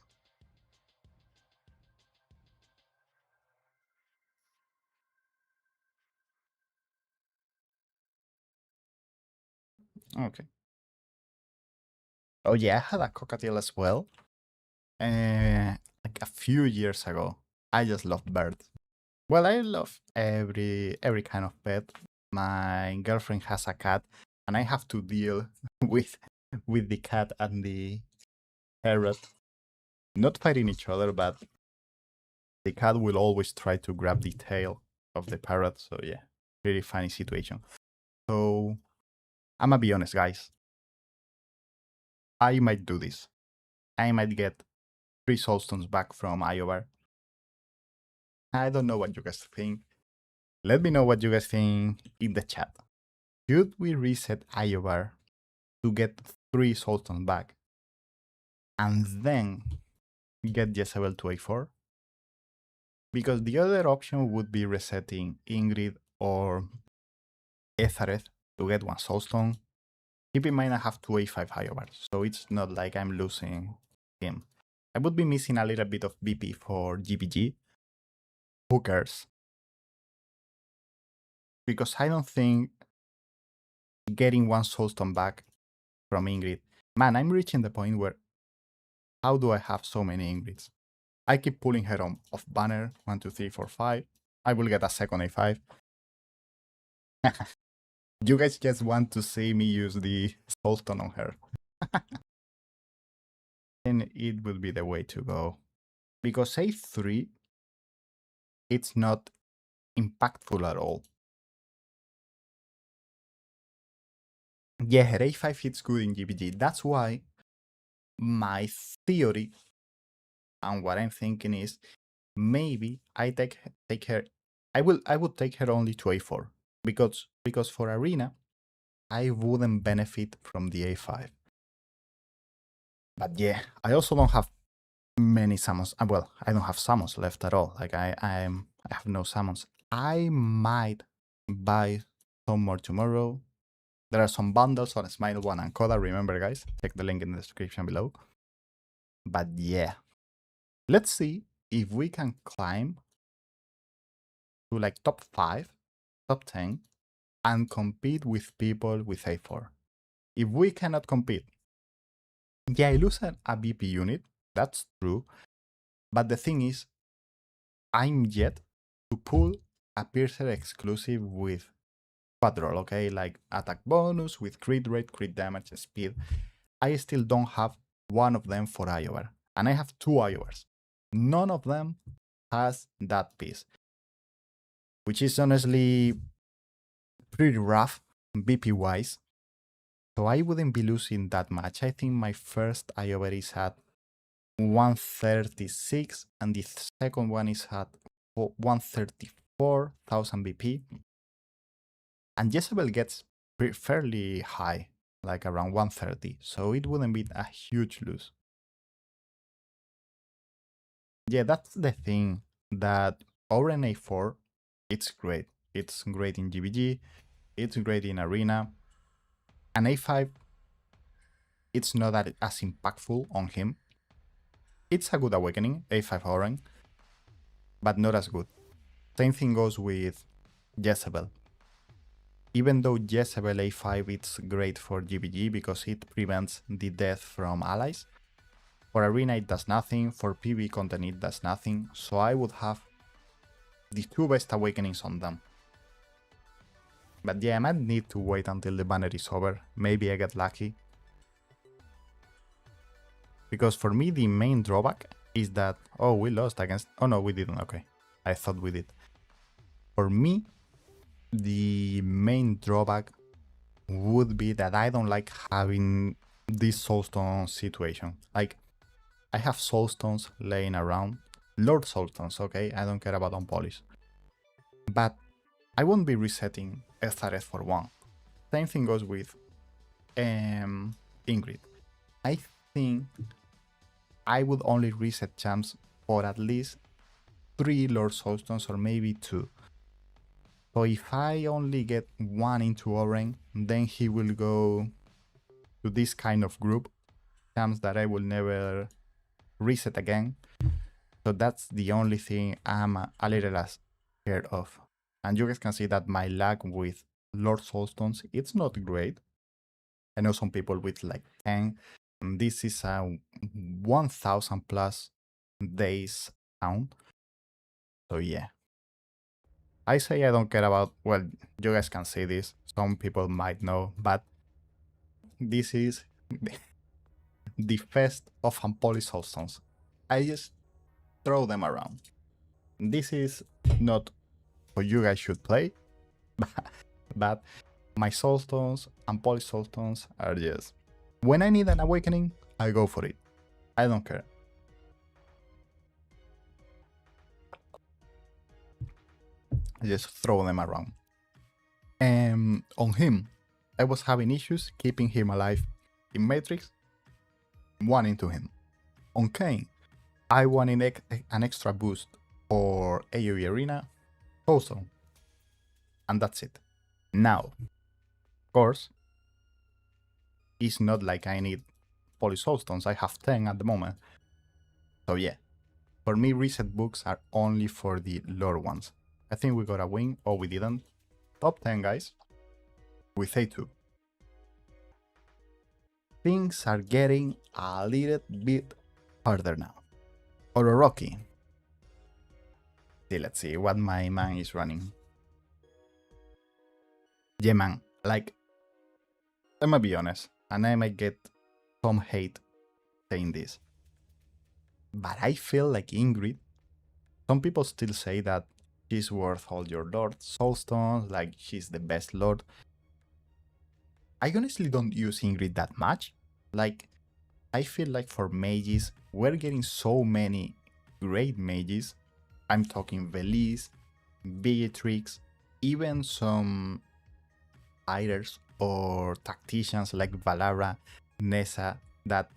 Okay. Oh yeah, I had a cockatiel as well. Like a few years ago. I just love birds. Well, I love every kind of pet. My girlfriend has a cat, and I have to deal with the cat and the parrot. Not fighting each other, but the cat will always try to grab the tail of the parrot. So yeah, pretty funny situation. So I'm gonna be honest, guys. I might do this. I might get 3 soulstones back from Iobar. I don't know what you guys think. Let me know what you guys think in the chat. Should we reset Iobar to get 3 soulstones back and then get Jezebel to A4? Because the other option would be resetting Ingrid or Ethareth to get 1 soulstone. Keep in mind I have 2 A5 Iobars, so it's not like I'm losing him. I would be missing a little bit of BP for GBG. Who cares? Because I don't think getting 1 soulstone back from Ingrid. Man, I'm reaching the point where how do I have so many Ingrids? I keep pulling her on off banner 1, 2, 3, 4, 5. I will get a second A5. You guys just want to see me use the soulstone on her. And it will be the way to go. Because A3, it's not impactful at all. Yeah, her a5 hits good in GBG. That's why my theory and what I'm thinking is maybe I take her. I would take her only to a4 because for arena I wouldn't benefit from the a5. But yeah, I also don't have many summons. Well, I don't have summons left at all. Like I have no summons. I might buy some more tomorrow. There are some bundles on Smile One and Coda. Remember, guys, check the link in the description below. But yeah, let's see if we can climb to like top 5, top 10, and compete with people with A4. If we cannot compete, yeah, I lose a BP unit. That's true. But the thing is, I'm yet to pull a Piercer exclusive with quadroll, okay? Like attack bonus with crit rate, crit damage, speed. I still don't have one of them for Iowa. And I have 2 Iowars. None of them has that piece, which is honestly pretty rough BP wise. So I wouldn't be losing that much. I think my first Iowa is at 136 and the second one is at 134,000 BP. And Jezebel gets fairly high, like around 130, so it wouldn't be a huge lose. Yeah, that's the thing, that Oren A4, it's great. It's great in GBG, it's great in Arena, and A5, it's not that as impactful on him. It's a good awakening, A5 Oren, but not as good. Same thing goes with Jezebel. Even though Jezebel A5 it's great for GBG because it prevents the death from allies, for Arena it does nothing, for PB content it does nothing, so I would have the 2 best awakenings on them. But yeah, I might need to wait until the banner is over, maybe I get lucky. Because for me the main drawback is that, oh, we lost against, oh no, we didn't, okay. I thought we did. For me, the main drawback would be that I don't like having this soulstone situation. Like, I have soulstones laying around. Lord soulstones, okay? I don't care about unpolish. But I won't be resetting SRS for 1. Same thing goes with Ingrid. I think I would only reset champs for at least 3 Lord soulstones or maybe 2. So if I only get 1 into Oren, then he will go to this kind of group, champs that I will never reset again. So that's the only thing I'm a little scared of. And you guys can see that my lag with Lord Soulstones, it's not great. I know some people with like 10. And this is a 1000 plus days count. So yeah. I say I don't care about, well, you guys can see this. Some people might know, but this is the fest of unpolished Soulstones. I just throw them around. This is not what you guys should play, but my soulstones and poly soulstones are just, when I need an awakening, I go for it. I don't care. I just throw them around. And on him, I was having issues keeping him alive in Matrix, one into him. On Kane, I wanted an extra boost for AoE Arena, Soulstone, and that's it. Now, of course, it's not like I need poly soulstones, I have 10 at the moment. So yeah, for me reset books are only for the lore ones. I think we got a win, or we didn't. Top 10 guys, with A2. Things are getting a little bit harder now. Ororoki. Let's see what my man is running. Yeah man, like, I'm gonna be honest, and I might get some hate saying this, but I feel like Ingrid, some people still say that she's worth all your lord soulstones, like she's the best lord. I honestly don't use Ingrid that much. Like, I feel like for mages, we're getting so many great mages. I'm talking Velis, Beatrix, even some fighters or tacticians like Valara, Nessa, that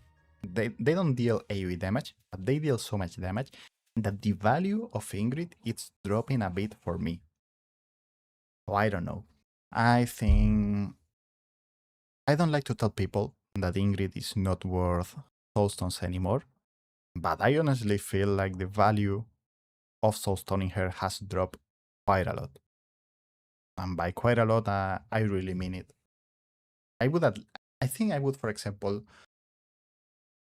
they don't deal AoE damage, but they deal so much damage that the value of Ingrid is dropping a bit for me. So I don't know. I think I don't like to tell people that Ingrid is not worth soulstones anymore, but I honestly feel like the value of soulstoning her has dropped quite a lot. And by quite a lot, I really mean it. I would, I think I would, for example,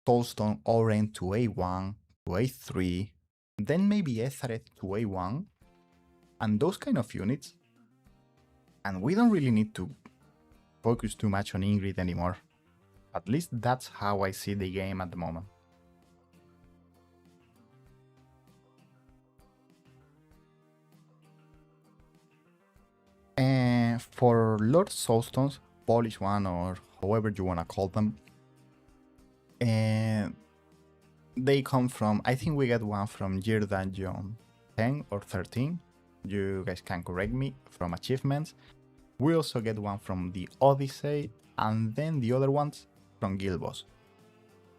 soulstone Oren to A1, to A3, then maybe Ethereth to A1, and those kind of units. And we don't really need to focus too much on Ingrid anymore. At least that's how I see the game at the moment. And for Lord Soulstones, Polish one or however you wanna call them, and they come from, I think we got one from Year Dungeon 10 or 13. You guys can correct me, from achievements. We also get one from the Odyssey, and then the other ones from Guild Boss.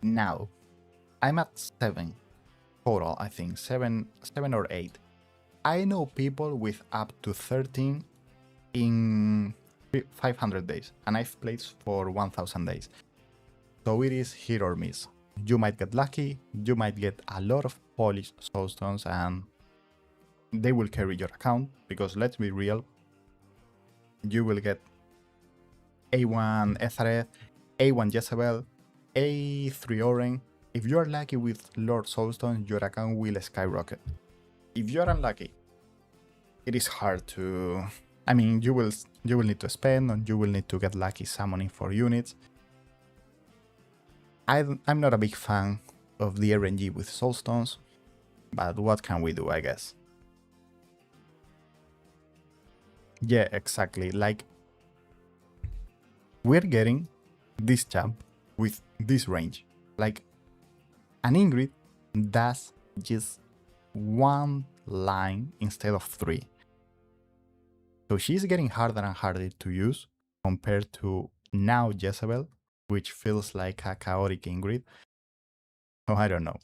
Now, I'm at 7 total, I think, 7 or 8. I know people with up to 13 in 500 days, and I've played for 1000 days. So it is hit or miss. You might get lucky, you might get a lot of Polish soulstones, and they will carry your account, because let's be real, you will get A1 Ethereth, A1 Jezebel, A3 Oren. If you are lucky with Lord Soulstone, your account will skyrocket. If you're unlucky, it is hard to... I mean, you will need to spend, and you will need to get lucky summoning for units. I'm not a big fan of the RNG with soulstones, but what can we do, I guess? Yeah, exactly. Like, we're getting this champ with this range. Like, an Ingrid does just one line instead of 3. So she's getting harder and harder to use compared to now Jezebel, which feels like a chaotic Ingrid. So I don't know.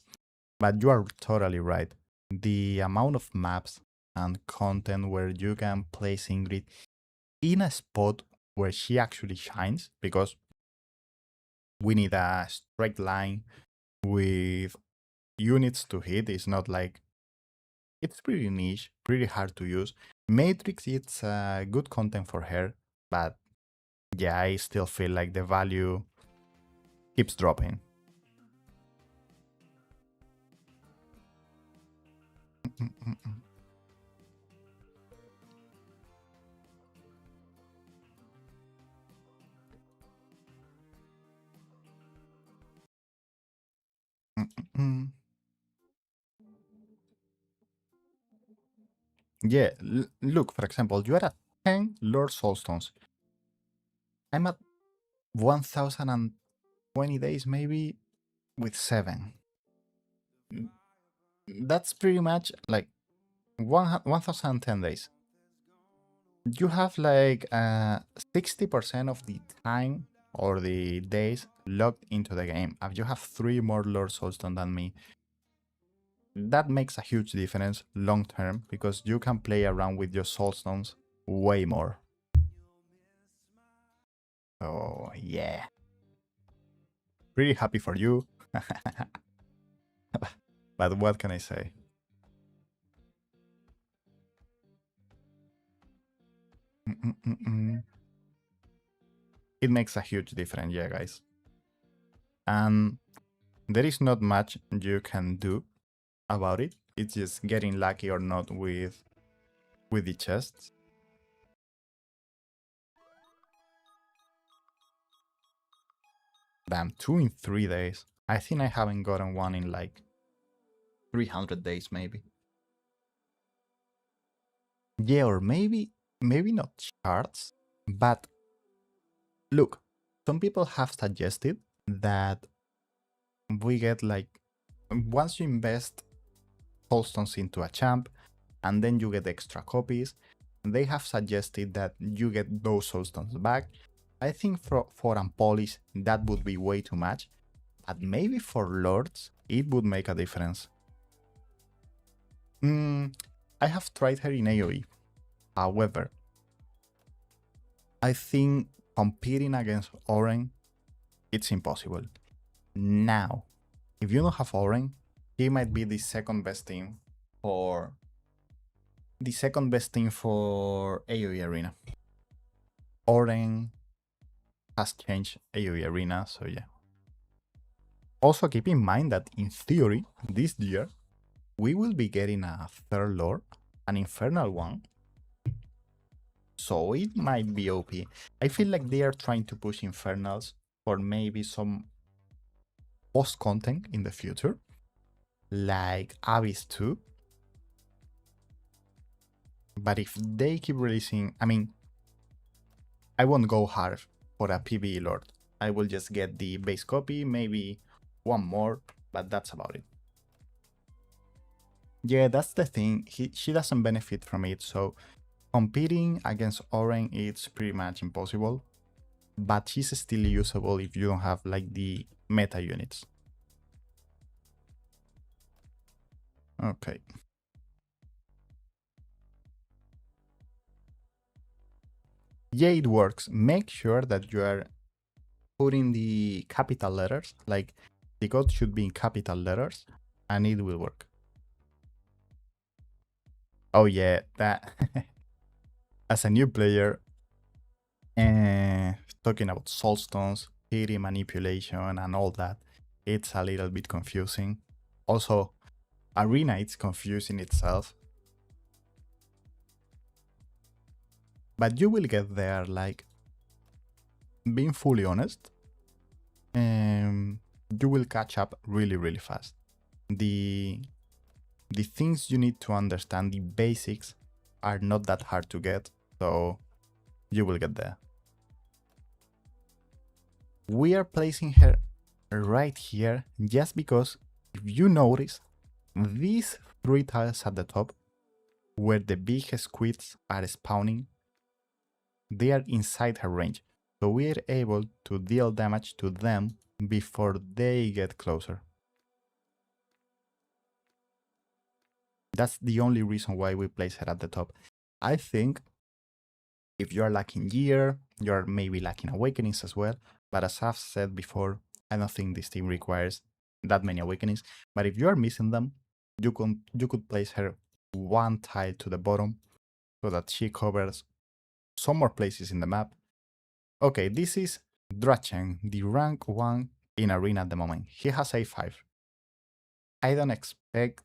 But you are totally right. The amount of maps and content where you can place Ingrid in a spot where she actually shines, because we need a straight line with units to hit. It's not like... It's pretty niche, pretty hard to use. Matrix, it's good content for her, but yeah, I still feel like the value keeps dropping. Yeah, look, for example, you are at 10 Lord Soulstones. I'm at 1020 days, maybe, with 7. That's pretty much like 1010 days. You have like 60% of the time or the days logged into the game. If you have 3 more Lord Soulstone than me, that makes a huge difference long term, because you can play around with your soulstones way more. Oh yeah, pretty happy for you. But what can I say? It makes a huge difference, yeah, guys. And there is not much you can do about it. It's just getting lucky or not with the chests. Damn, 2 in 3 days. I think I haven't gotten one in like 300 days, maybe. Yeah, or maybe not shards, but Look, some people have suggested that we get like, once you invest soulstones into a champ and then you get extra copies, they have suggested that you get those soulstones back. I think for unpolished that would be way too much, but maybe for lords it would make a difference. I have tried her in AoE. However, I think competing against Oren, it's impossible. Now, if you don't have Oren, he might be the second best team for AoE Arena. Oren has changed AoE Arena, so yeah. Also keep in mind that in theory, this year, we will be getting a third lord, an infernal one. So it might be OP. I feel like they are trying to push infernals for maybe some post content in the future, like Abyss 2. But if they keep releasing, I mean, I won't go hard for a PvE lord. I will just get the base copy, maybe one more, but that's about it. Yeah, that's the thing. She doesn't benefit from it, so competing against Oren it's pretty much impossible. But she's still usable if you don't have like the meta units. Okay. Yeah, it works. Make sure that you are putting the capital letters, like the code should be in capital letters, and it will work. Oh yeah, that as a new player, talking about soulstones, theory manipulation, and all that, it's a little bit confusing. Also, Arena it's confusing itself. But you will get there, like, being fully honest, you will catch up really, really fast. The things you need to understand, the basics, are not that hard to get, so you will get there. We are placing her right here just because, if you notice, these 3 tiles at the top, where the big squids are spawning, they are inside her range, so we are able to deal damage to them before they get closer. That's the only reason why we place her at the top. I think if you are lacking Gear, you're maybe lacking Awakenings as well, but as I've said before, I don't think this team requires that many Awakenings, but if you are missing them, you could place her 1 tile to the bottom so that she covers some more places in the map. Okay, this is Drachen, the rank 1 in Arena at the moment. He has A5. I don't expect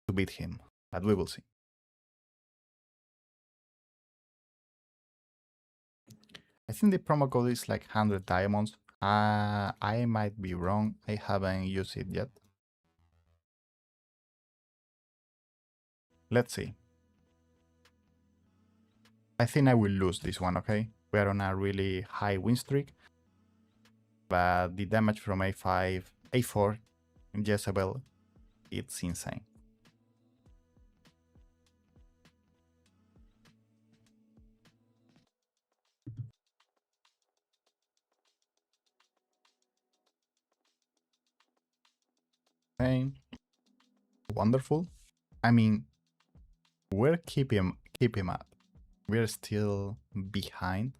to beat him, but we will see. I think the promo code is like 100 diamonds. I might be wrong. I haven't used it yet. Let's see. I think I will lose this one, okay? We are on a really high win streak. But the damage from A5, A4, Jezebel, it's insane. Okay. Wonderful. I mean, we're keeping up. We're still behind.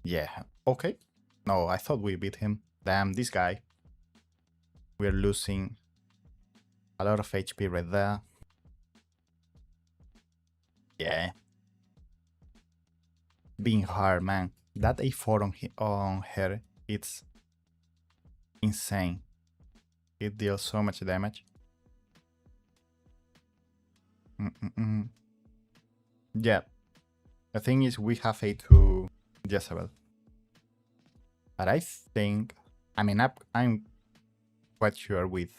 Yeah, okay. No, I thought we beat him. Damn, this guy. We're losing a lot of HP right there. Yeah. Being hard, man. That A4 on her, it's insane. It deals so much damage. Yeah. The thing is, we have A2 Jezebel. But I think, I mean, I'm quite sure with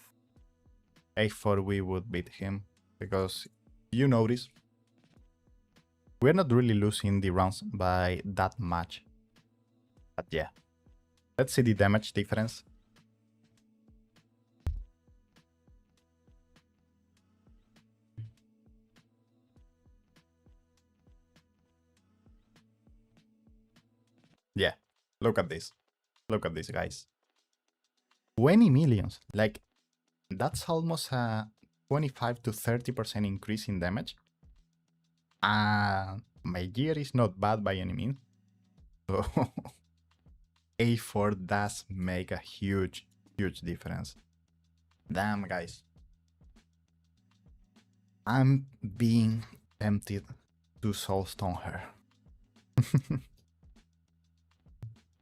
A4 we would beat him. Because you notice, we're not really losing the rounds by that much. But yeah, let's see the damage difference. Yeah, look at this. Look at this, guys. 20 millions. Like, that's almost a 25 to 30% increase in damage. My gear is not bad by any means. So A4 does make a huge, huge difference. Damn, guys. I'm being tempted to soulstone her.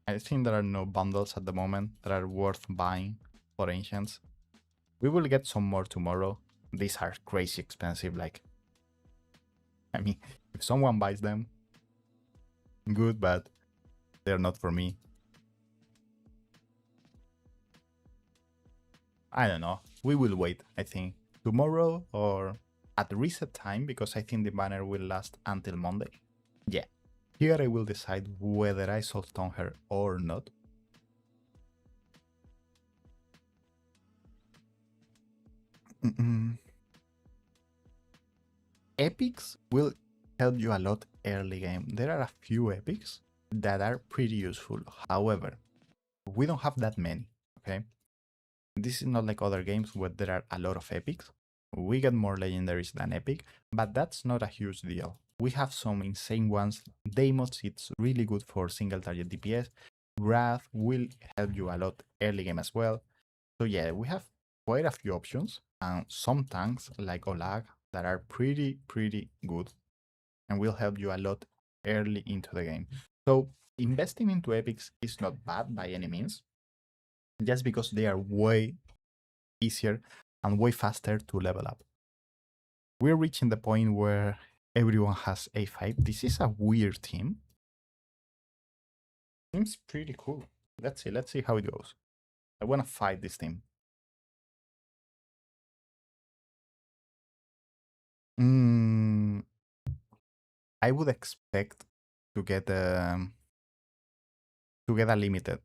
I think there are no bundles at the moment that are worth buying for ancients. We will get some more tomorrow. These are crazy expensive, like, I mean, if someone buys them, good, but they're not for me. I don't know. We will wait, I think, tomorrow or at reset time, because I think the banner will last until Monday. Yeah. Here I will decide whether I soulstone her or not. Epics will help you a lot early game. There are a few epics that are pretty useful. However, we don't have that many, okay? This is not like other games where there are a lot of epics. We get more legendaries than epic, but that's not a huge deal. We have some insane ones. Deimos, it's really good for single target DPS. Wrath will help you a lot early game as well. So yeah, we have quite a few options, and some tanks like Olag that are pretty good and will help you a lot early into the game. So investing into epics is not bad by any means, just because they are way easier and way faster to level up. We're reaching the point where everyone has A5. This is a weird team. Seems pretty cool. Let's see how it goes. I want to fight this team. I would expect to get a limited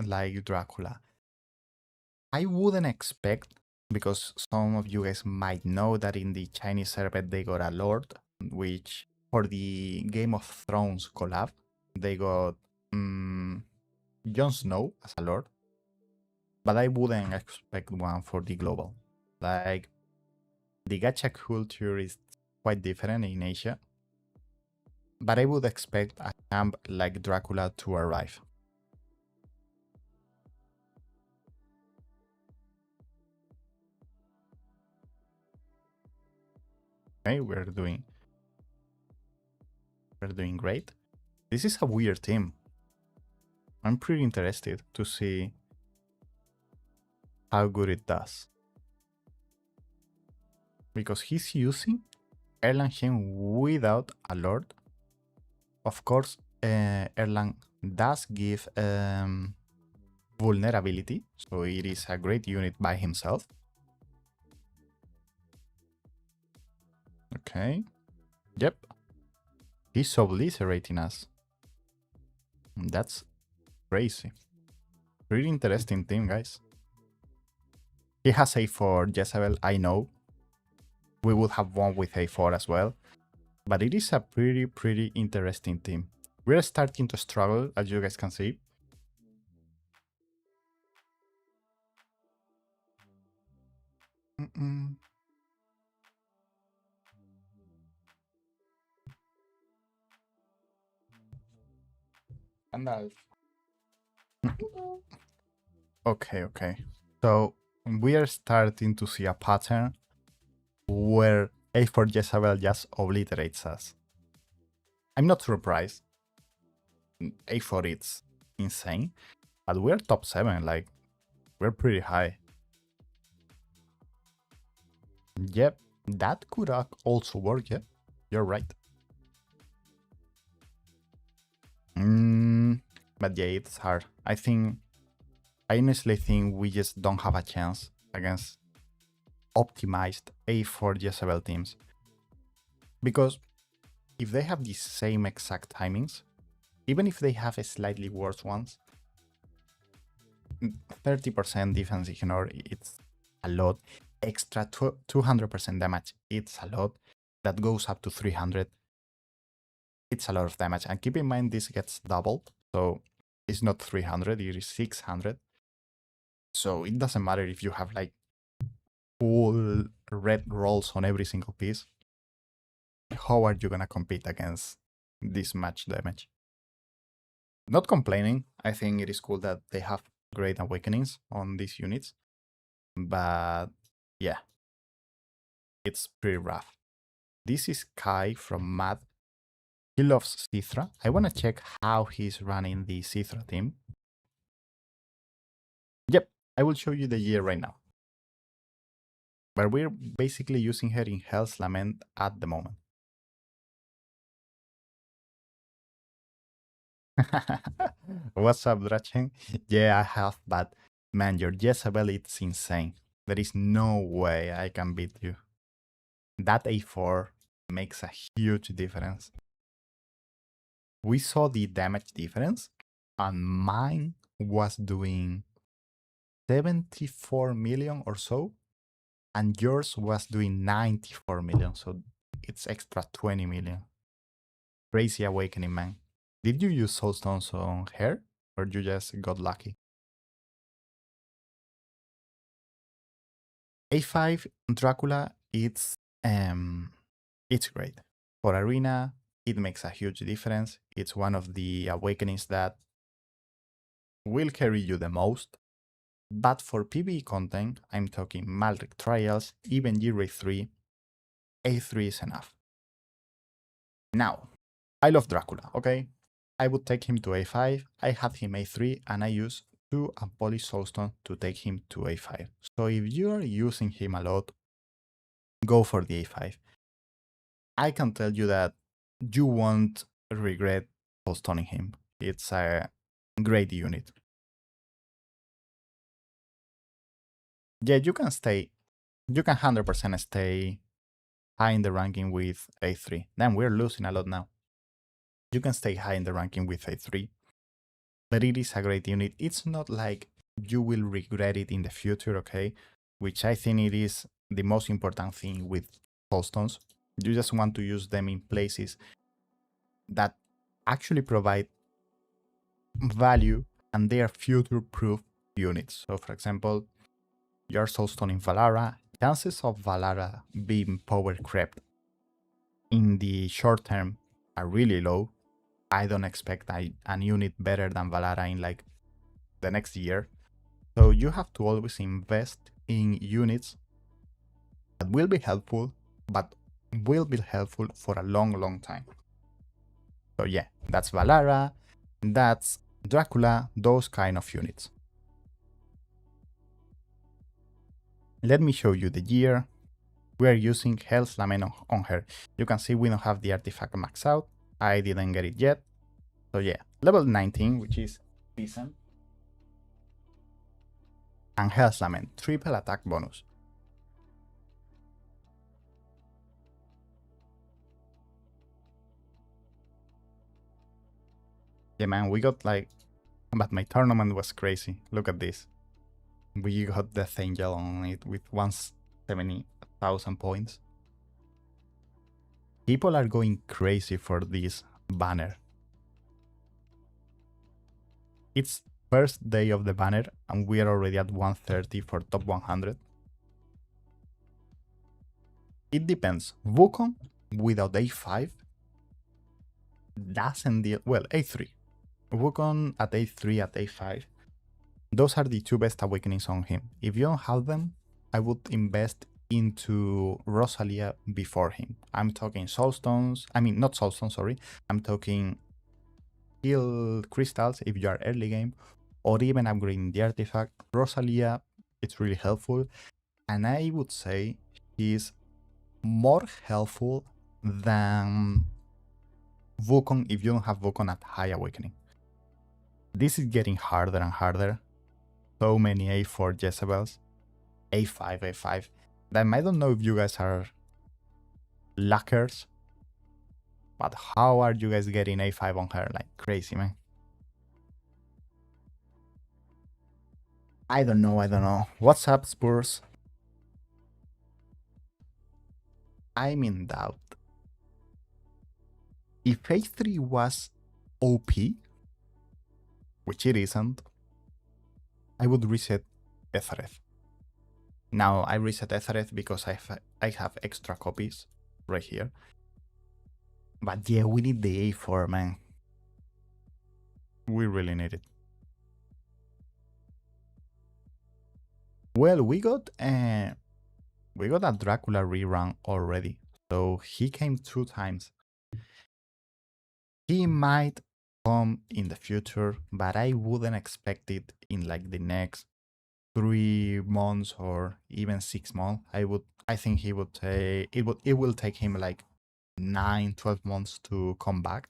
like Dracula. I wouldn't expect, because some of you guys might know that in the Chinese server they got a lord, which for the Game of Thrones collab, they got Jon Snow as a lord, but I wouldn't expect one for the global. Like, the gacha culture is quite different in Asia, but I would expect a camp like Dracula to arrive. Okay, we're doing great. This is a weird team. I'm pretty interested to see how good it does. Because he's using Erlang Shen without a lord. Of course, Erlang does give vulnerability, so it is a great unit by himself. Okay. Yep. He's obliterating us. That's crazy. Pretty interesting team, guys. He has A4 Jezebel, I know. We would have one with A4 as well. But it is a pretty interesting team. We're starting to struggle, as you guys can see. Okay. So we are starting to see a pattern where A4 Jezebel just obliterates us. I'm not surprised. A4 it's insane, but we're top 7, like, we're pretty high. Yep, that could also work, yeah. You're right. But yeah, it's hard. I honestly think we just don't have a chance against optimized A4 Jezebel teams. Because if they have the same exact timings, even if they have a slightly worse ones, 30% defense ignore, it's a lot. Extra 200% damage, it's a lot. That goes up to 300. It's a lot of damage. And keep in mind, this gets doubled. So it's not 300, it is 600. So it doesn't matter if you have like full red rolls on every single piece. How are you gonna compete against this much damage? Not complaining. I think it is cool that they have great awakenings on these units. But yeah, it's pretty rough. This is Kai from Mad. He loves Cithra. I want to check how he's running the Cithra team. Yep, I will show you the year right now. But we're basically using her in Hell's Lament at the moment. What's up, Drachen? Yeah, I have, but man, your Jezebel is insane. There is no way I can beat you. That A4 makes a huge difference. We saw the damage difference, and mine was doing 74 million or so, and yours was doing 94 million, so it's extra 20 million. Crazy awakening, man. Did you use soulstones on her, or you just got lucky? A5 Dracula, it's great. For Arena, it makes a huge difference. It's one of the awakenings that will carry you the most. But for PvE content, I'm talking Malric Trials, even G-Ray 3, A3 is enough. Now, I love Dracula, okay? I would take him to A5, I had him A3, and I use 2 Unpolished Soulstone to take him to A5. So if you are using him a lot, go for the A5. I can tell you that you won't regret soulstoning him. It's a great unit. Yeah, you can 100% stay high in the ranking with A3. Then we're losing a lot now. You can stay high in the ranking with A3, but it is a great unit. It's not like you will regret it in the future, okay? Which I think it is the most important thing with soulstones. You just want to use them in places that actually provide value and they are future-proof units. So for example, you're soulstoning Valara, chances of Valara being power crept in the short term are really low. I don't expect a unit better than Valara in like the next year. So you have to always invest in units that will be helpful, but will be helpful for a long time. So yeah, that's Valara, that's Dracula, those kind of units. Let me show you the year. We are using Hell's Lament on her. You can see we don't have the artifact max out. I didn't get it yet. So yeah, level 19, which is decent. And Hell's Lament, triple attack bonus. Yeah man, we got like, but my tournament was crazy. Look at this. We got Death Angel on it with 170,000 points. People are going crazy for this banner. It's first day of the banner and we are already at 130 for top 100. It depends. Wukong without A5 doesn't deal well. A3. Wukong at A3 at A5. Those are the two best awakenings on him. If you don't have them, I would invest into Rosalia before him. I'm talking soulstones. I mean, not soulstones, sorry. I'm talking heal crystals if you are early game, or even upgrading the artifact. Rosalia, it's really helpful. And I would say he's more helpful than Wukong if you don't have Wukong at high awakening. This is getting harder and harder. So many A4 Jezebels, A5, A5. Then I don't know if you guys are luckers But how are you guys getting A5 on her? Like crazy, man. I don't know. What's up, Spurs? I'm in doubt. If A3 was OP, which it isn't, I would reset Ethereth. Now, I reset Ethereth because I have extra copies right here. But yeah, we need the A4, man. We really need it. Well, we got a Dracula rerun already. So he came 2 times. He might come in the future, but I wouldn't expect it in like the next 3 months or even 6 months. I think he would take it will take him like 9-12 months to come back.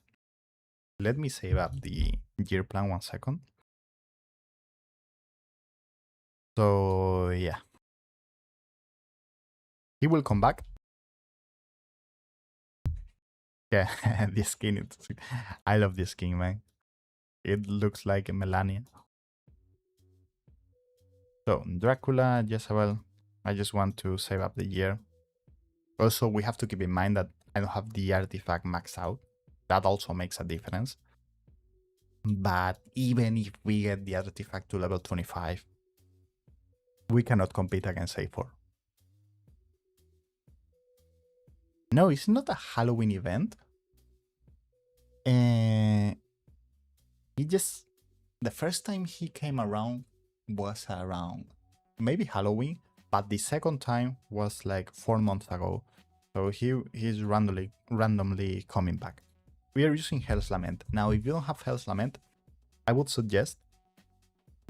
Let me save up the year plan 1 second. So yeah, he will come back. Yeah, this skin, I love this skin, man. It looks like Melania. So Dracula, Jezebel, I just want to save up the year. Also, we have to keep in mind that I don't have the artifact maxed out. That also makes a difference. But even if we get the artifact to level 25, we cannot compete against A4. No, it's not a Halloween event. He just... The first time he came around was around maybe Halloween, but the second time was like 4 months ago. So he's randomly coming back. We are using Hell's Lament. Now, if you don't have Hell's Lament, I would suggest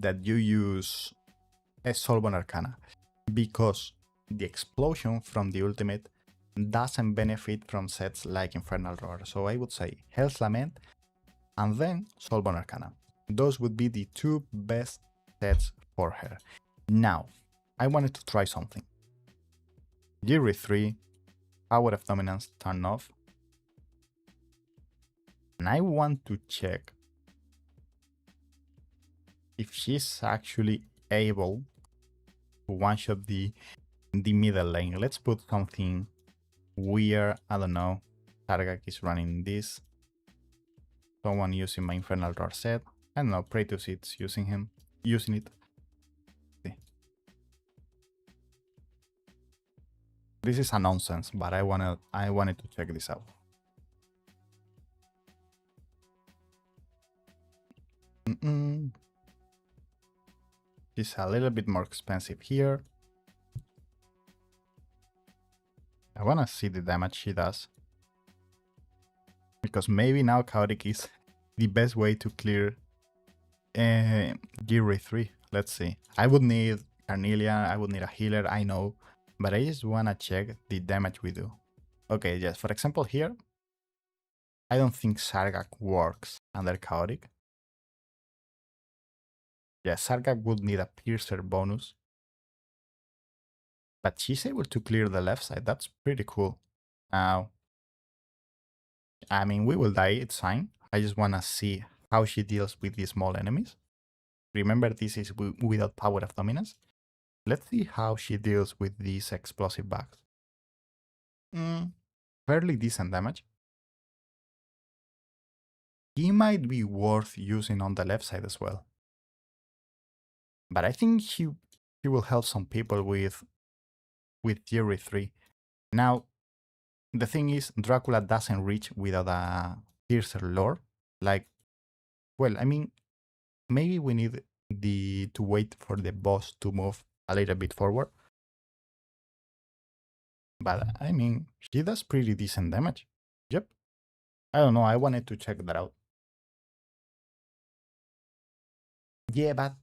that you use a Soulborn Arcana, because the explosion from the ultimate doesn't benefit from sets like Infernal Roar. So I would say Hell's Lament and then Soulborn Arcana. Those would be the 2 best sets for her. Now, I wanted to try something. Geary 3, Power of Dominance turned off. And I want to check if she's actually able to one-shot the middle lane. Let's put something weird. I don't know. Targak is running this. Someone using my Infernal Roar set. I don't know. Praetus is using it. See. This is a nonsense, but I wanted to check this out. She's a little bit more expensive here. I wanna see the damage she does, because maybe now Chaotic is the best way to clear Geary 3. Let's see. I would need Carnelia, I would need a healer, I know, but I just wanna check the damage we do. Okay, yes, for example here, I don't think Sargak works under Chaotic. Yeah, Sargak would need a Piercer bonus, but she's able to clear the left side. That's pretty cool. Now, I mean, we will die, it's fine. I just wanna see how she deals with these small enemies. Remember, this is without Power of Dominance. Let's see how she deals with these explosive bugs. Fairly decent damage. He might be worth using on the left side as well. But I think he will help some people with Geary 3. Now, the thing is, Dracula doesn't reach without a Piercer lore. Like, well, I mean, maybe we need to wait for the boss to move a little bit forward. But I mean, she does pretty decent damage. Yep. I don't know, I wanted to check that out. Yeah, but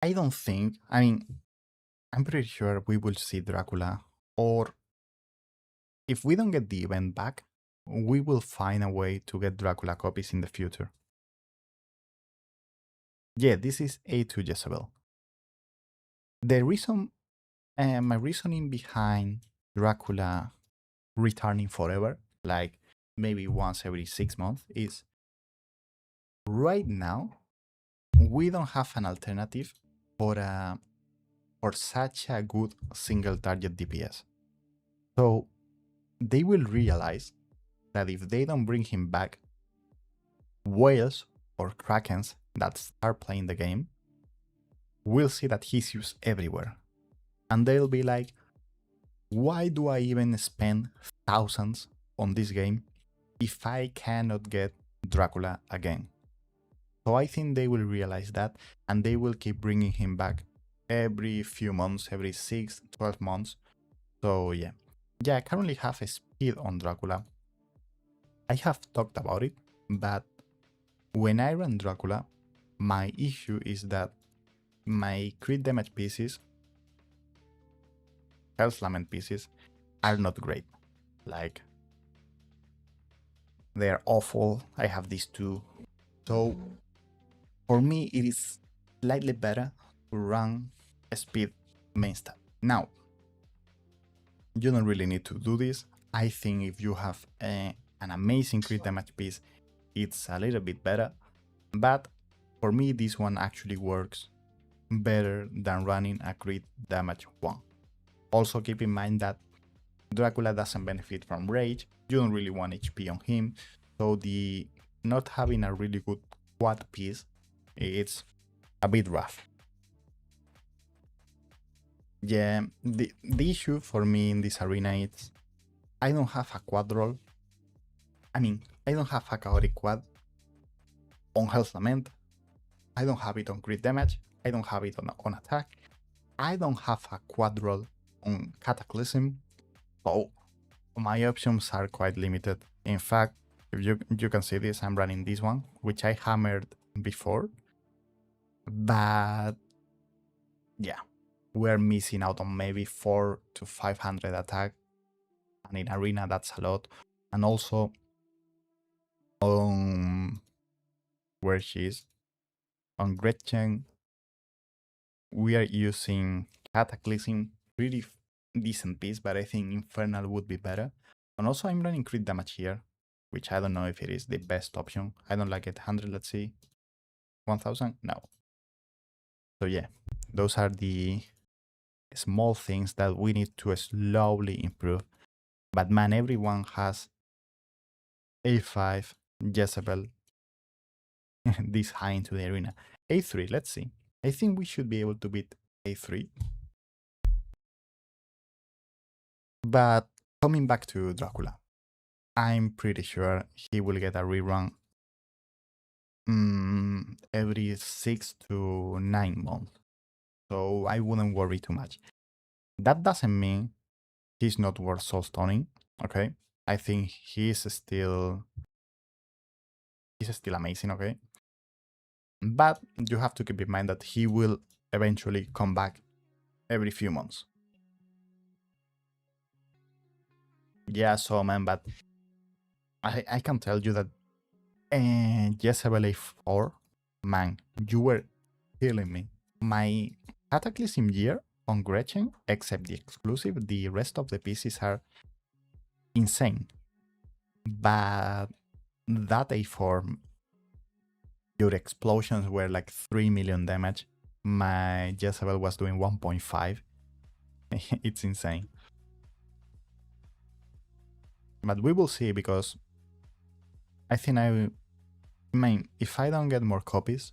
I don't think, I mean, I'm pretty sure we will see Dracula, or if we don't get the event back, we will find a way to get Dracula copies in the future. Yeah, this is A2 Jezebel. The reason, my reasoning behind Dracula returning forever like maybe once every 6 months, is right now we don't have an alternative for such a good single target DPS. So they will realize that if they don't bring him back, whales or krakens that start playing the game will see that he's used everywhere. And they'll be like, why do I even spend thousands on this game if I cannot get Dracula again? So I think they will realize that, and they will keep bringing him back every few months, every 6, 12 months. So yeah. Yeah, I currently have a speed on Dracula. I have talked about it, but when I run Dracula, my issue is that my crit damage pieces, Health Lament pieces, are not great. Like, they're awful. I have these two. So for me, it is slightly better to run a speed main stat. Now, you don't really need to do this. I think if you have an amazing crit damage piece, it's a little bit better. But for me, this one actually works better than running a crit damage one. Also keep in mind that Dracula doesn't benefit from rage. You don't really want HP on him. So the not having a really good quad piece, it's a bit rough. Yeah, the issue for me in this arena is I don't have a quad roll. I mean, I don't have a chaotic quad on Health Lament. I don't have it on crit damage. I don't have it on attack. I don't have a quad roll on Cataclysm. So my options are quite limited. In fact, if you can see this, I'm running this one, which I hammered before. But yeah, we're missing out on maybe 400 to 500 attack. And in arena, that's a lot. And also on where she is, on Gretchen, we are using Cataclysm, pretty decent piece, but I think Infernal would be better. And also I'm running crit damage here, which I don't know if it is the best option. I don't like it. 100, let's see. 1000? No. So yeah, those are the small things that we need to slowly improve. But man, everyone has A5, Jezebel, this high into the arena. A3, let's see. I think we should be able to beat A3. But coming back to Dracula, I'm pretty sure he will get a rerun every 6 to 9 months. So I wouldn't worry too much. That doesn't mean he's not worth soul stoning, okay? I think he's still amazing, okay? But you have to keep in mind that he will eventually come back every few months. Yeah, so man, but I can tell you that Jezebel A4, man, you were killing me. My Cataclysm year on Gretchen, except the exclusive, the rest of the pieces are insane. But that A4, your explosions were like 3 million damage. My Jezebel was doing 1.5. It's insane. But we will see, because I think I mean, if I don't get more copies,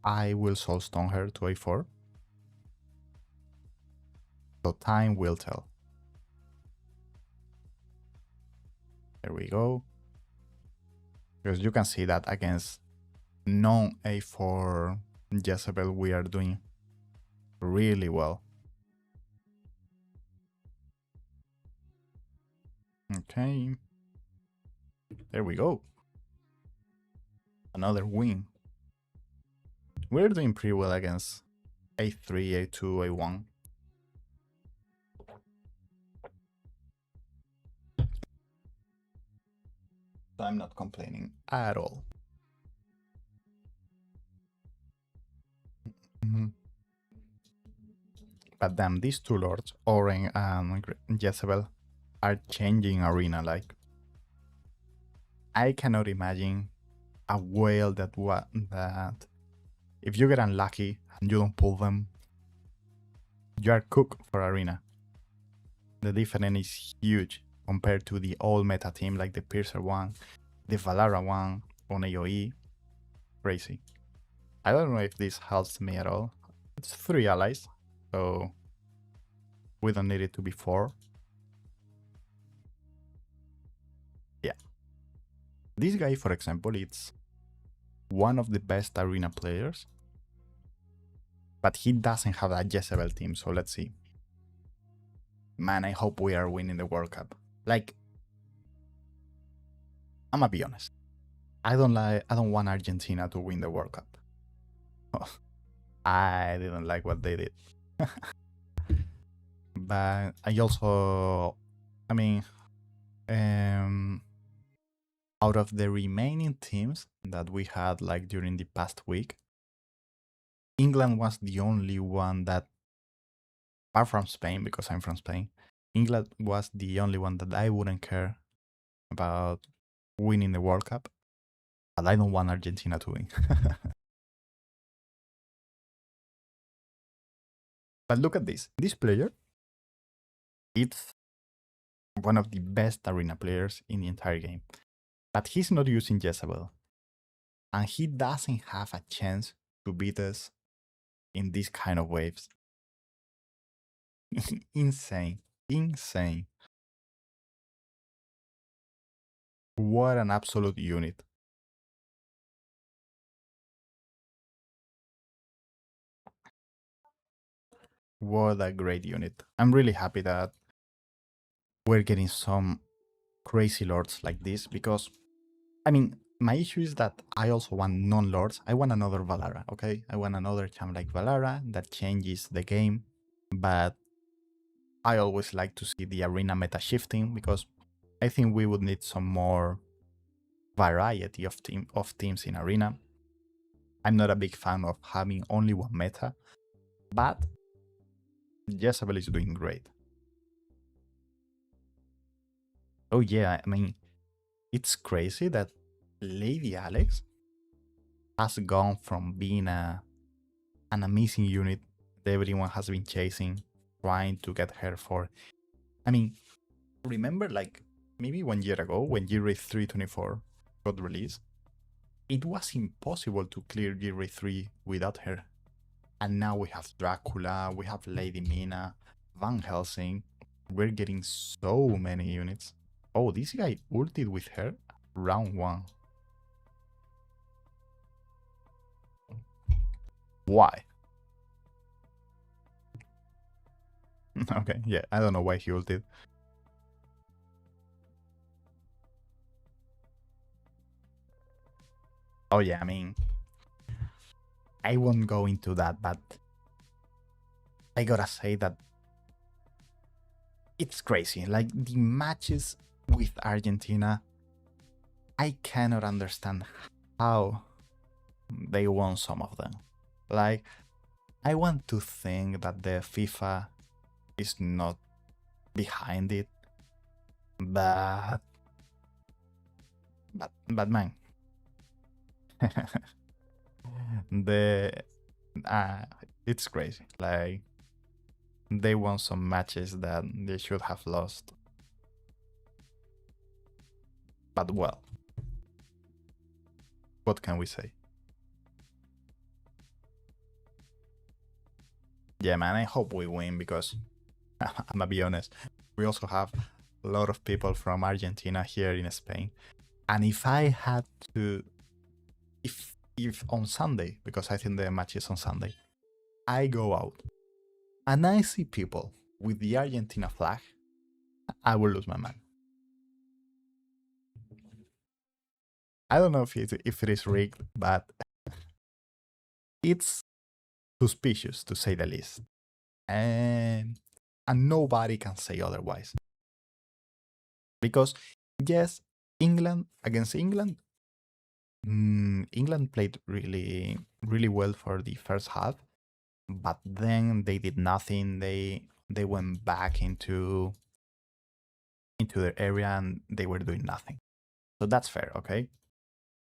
I will soulstone her to A4. So time will tell. There we go. Because you can see that against non-A4 Jezebel, we are doing really well. Okay. There we go. Another win. We're doing pretty well against A3, A2, A1. So I'm not complaining at all. But damn, these two lords, Oren and Jezebel, are changing arena. Like, I cannot imagine a whale that if you get unlucky and you don't pull them, you are cooked for arena. The difference is huge compared to the old meta team like the Piercer one, the Valara one on AoE. Crazy. I don't know if this helps me at all. It's 3 allies, so we don't need it to be 4. Yeah. This guy, for example, it's one of the best arena players, but he doesn't have a Jezebel team, so let's see. Man, I hope we are winning the World Cup. Like, I'm gonna be honest. I don't want Argentina to win the World Cup. I didn't like what they did. But I also, I mean, out of the remaining teams that we had like during the past week, England was the only one that, apart from Spain, because I'm from Spain, England was the only one that I wouldn't care about winning the World Cup. But I don't want Argentina to win. But look at this. This player, it's one of the best arena players in the entire game. But he's not using Jezebel. And he doesn't have a chance to beat us in these kind of waves. Insane. Insane. What an absolute unit. What a great unit. I'm really happy that we're getting some crazy lords like this because, I mean, my issue is that I also want non-lords. I want another Valara, okay? I want another champ like Valara that changes the game, but I always like to see the arena meta shifting because I think we would need some more variety of teams in arena. I'm not a big fan of having only one meta, but Jezebel is doing great. Oh yeah, I mean, it's crazy that Lady Alex has gone from being an amazing unit that everyone has been chasing, trying to get her for. I mean, remember like maybe 1 year ago when G-Ray 324 got released, it was impossible to clear G-Ray 3 without her. And now we have Dracula, we have Lady Mina, Van Helsing. We're getting so many units. Oh, this guy ulted with her round 1. Why? Okay, yeah, I don't know why he ulted. Oh yeah, I mean, I won't go into that, but I gotta say that it's crazy. Like, the matches with Argentina, I cannot understand how they won some of them. Like, I want to think that the FIFA is not behind it, but man, the it's crazy. Like, they won some matches that they should have lost. But well, what can we say? Yeah, man, I hope we win because I'm gonna be honest, we also have a lot of people from Argentina here in Spain. And if I had to, if on Sunday, because I think the match is on Sunday, I go out and I see people with the Argentina flag, I will lose my mind. I don't know if it is rigged, but it's suspicious to say the least. And nobody can say otherwise. Because yes, England against England, England played really, really well for the first half, but then they did nothing. They went back into their area and they were doing nothing. So that's fair, okay?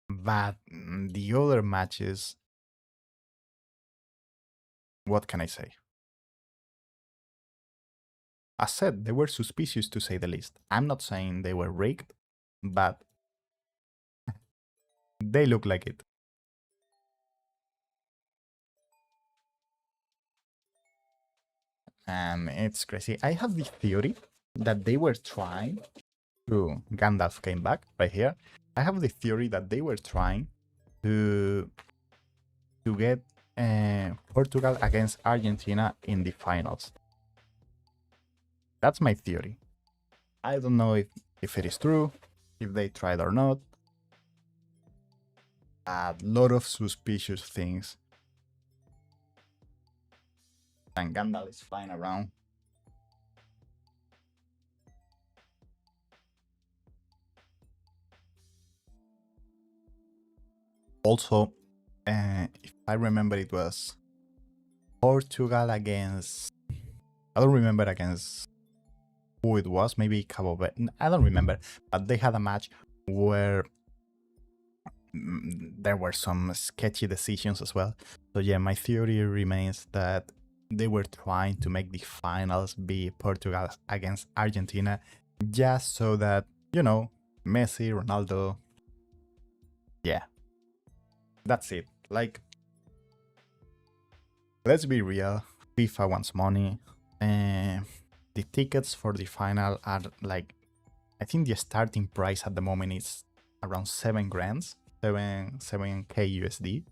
But the other matches, what can I say? As said, they were suspicious to say the least. I'm not saying they were rigged, but they look like it. And it's crazy. I have the theory that they were trying to... Gandalf came back right here. I have the theory that they were trying to get Portugal against Argentina in the finals. That's my theory. I don't know if it is true, if they tried or not. A lot of suspicious things. And Gandalf is flying around. Also, if I remember, it was Portugal against... I don't remember against who it was. Maybe Cabo Verde. I don't remember. But they had a match where there were some sketchy decisions as well. So yeah, my theory remains that they were trying to make the finals be Portugal against Argentina, just so that, you know, Messi, Ronaldo... Yeah, that's it. Like, let's be real, FIFA wants money. The tickets for the final are like, I think the starting price at the moment is around 7 grand, 7k USD.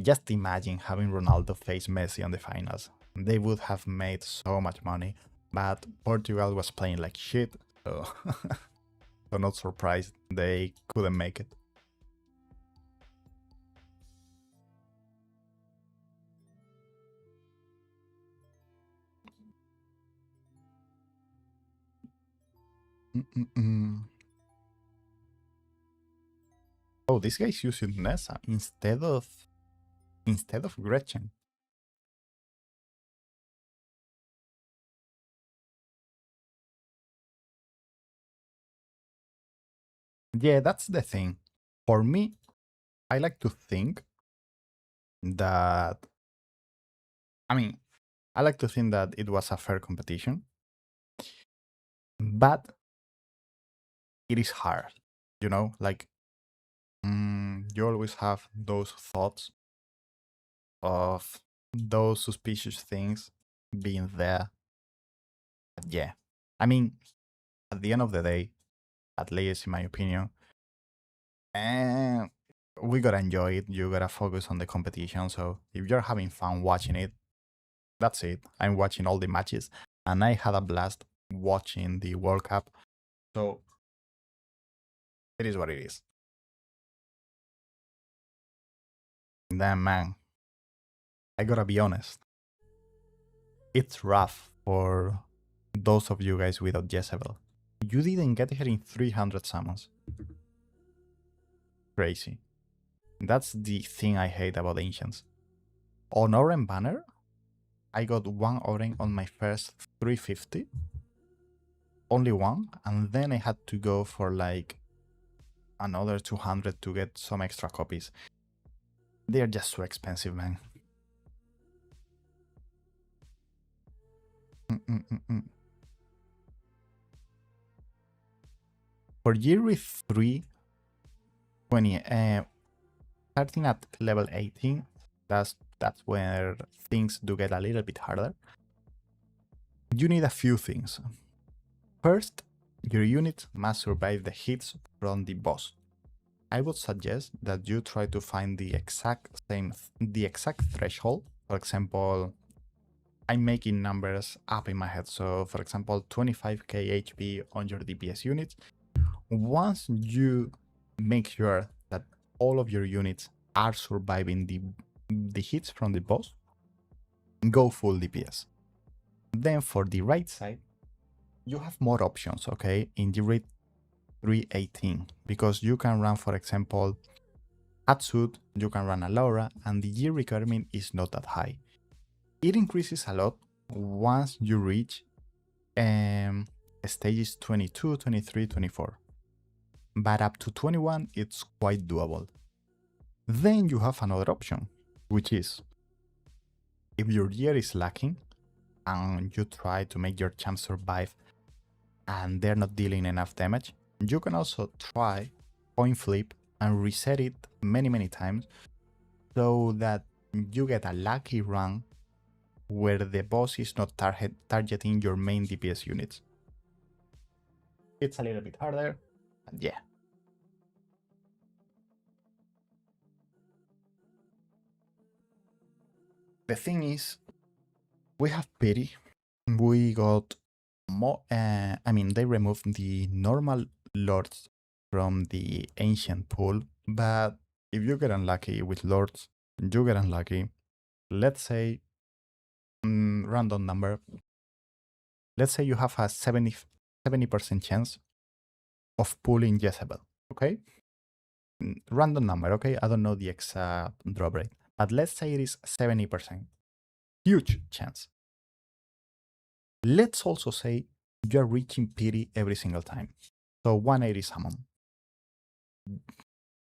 Just imagine having Ronaldo face Messi on the finals. They would have made so much money, but Portugal was playing like shit, so so not surprised they couldn't make it. Oh, this guy's using Nessa instead of Gretchen. Yeah, that's the thing. For me, I like to think that... I like to think that it was a fair competition, but it is hard, you know? Like, you always have those thoughts of those suspicious things being there. But yeah, I mean, at the end of the day, at least in my opinion, we gotta enjoy it. You gotta focus on the competition. So if you're having fun watching it, that's it. I'm watching all the matches, and I had a blast watching the World Cup. So it is what it is. And then, man, I gotta be honest. It's rough for those of you guys without Jezebel. You didn't get her in 300 summons. Crazy. That's the thing I hate about Ancients. On Oren Banner, I got 1 Oren on my first 350. Only 1, and then I had to go for like another 200 to get some extra copies. They're just so expensive, man. For Year 3, 20, starting at level 18, that's where things do get a little bit harder. You need a few things. First, your unit must survive the hits from the boss. I would suggest that you try to find the exact threshold. For example, I'm making numbers up in my head. So for example, 25k HP on your DPS units. Once you make sure that all of your units are surviving the hits from the boss, go full DPS. Then for the right side, you have more options, okay, in the rate 318, because you can run, for example, Hatsud, you can run a Laura, and the gear requirement is not that high. It increases a lot once you reach stages 22, 23, 24. but up to 21 it's quite doable. Then you have another option, which is if your gear is lacking and you try to make your champ survive and they're not dealing enough damage, you can also try coin flip and reset it many times so that you get a lucky run where the boss is not targeting your main DPS units. It's a little bit harder, but yeah. The thing is, we have pity. We got more. They removed the normal lords from the ancient pool, but if you get unlucky with lords, you get unlucky. Let's say, random number. Let's say you have a 70% chance of pulling Jezebel, okay? Random number, okay? I don't know the exact drop rate, but let's say it is 70%. Huge chance. Let's also say you're reaching pity every single time. So 180 summon.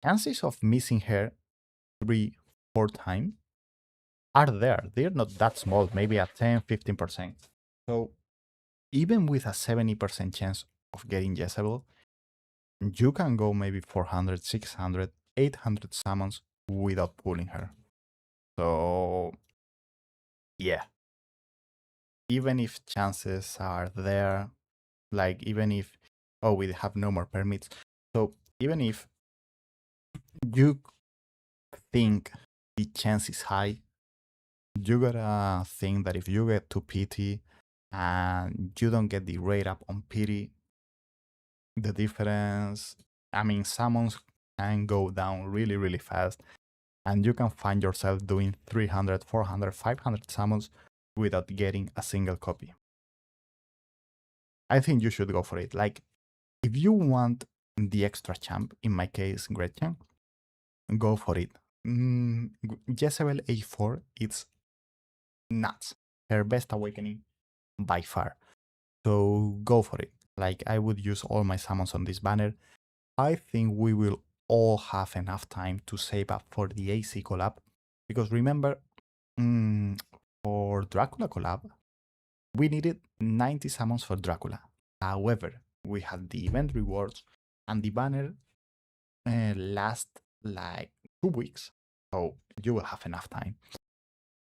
Chances of missing her 3-4 times are there. They're not that small, maybe at 10-15%. So even with a 70% chance of getting Jezebel, you can go maybe 400, 600, 800 summons without pulling her. So yeah, even if chances are there, like even if, oh, we have no more permits. So even if you think the chance is high, you gotta think that if you get to pity and you don't get the rate up on pity, the difference, summons can go down really fast and you can find yourself doing 300, 400, 500 summons without getting a single copy. I think you should go for it. Like, if you want the extra champ, in my case, Gretchen, go for it. Jezebel A4, it's nuts. Her best awakening by far. So go for it. Like, I would use all my summons on this banner. I think we will all have enough time to save up for the AC collab. Because remember, for Dracula collab, we needed 90 summons for Dracula. However, we had the event rewards and the banner last like 2 weeks. So you will have enough time.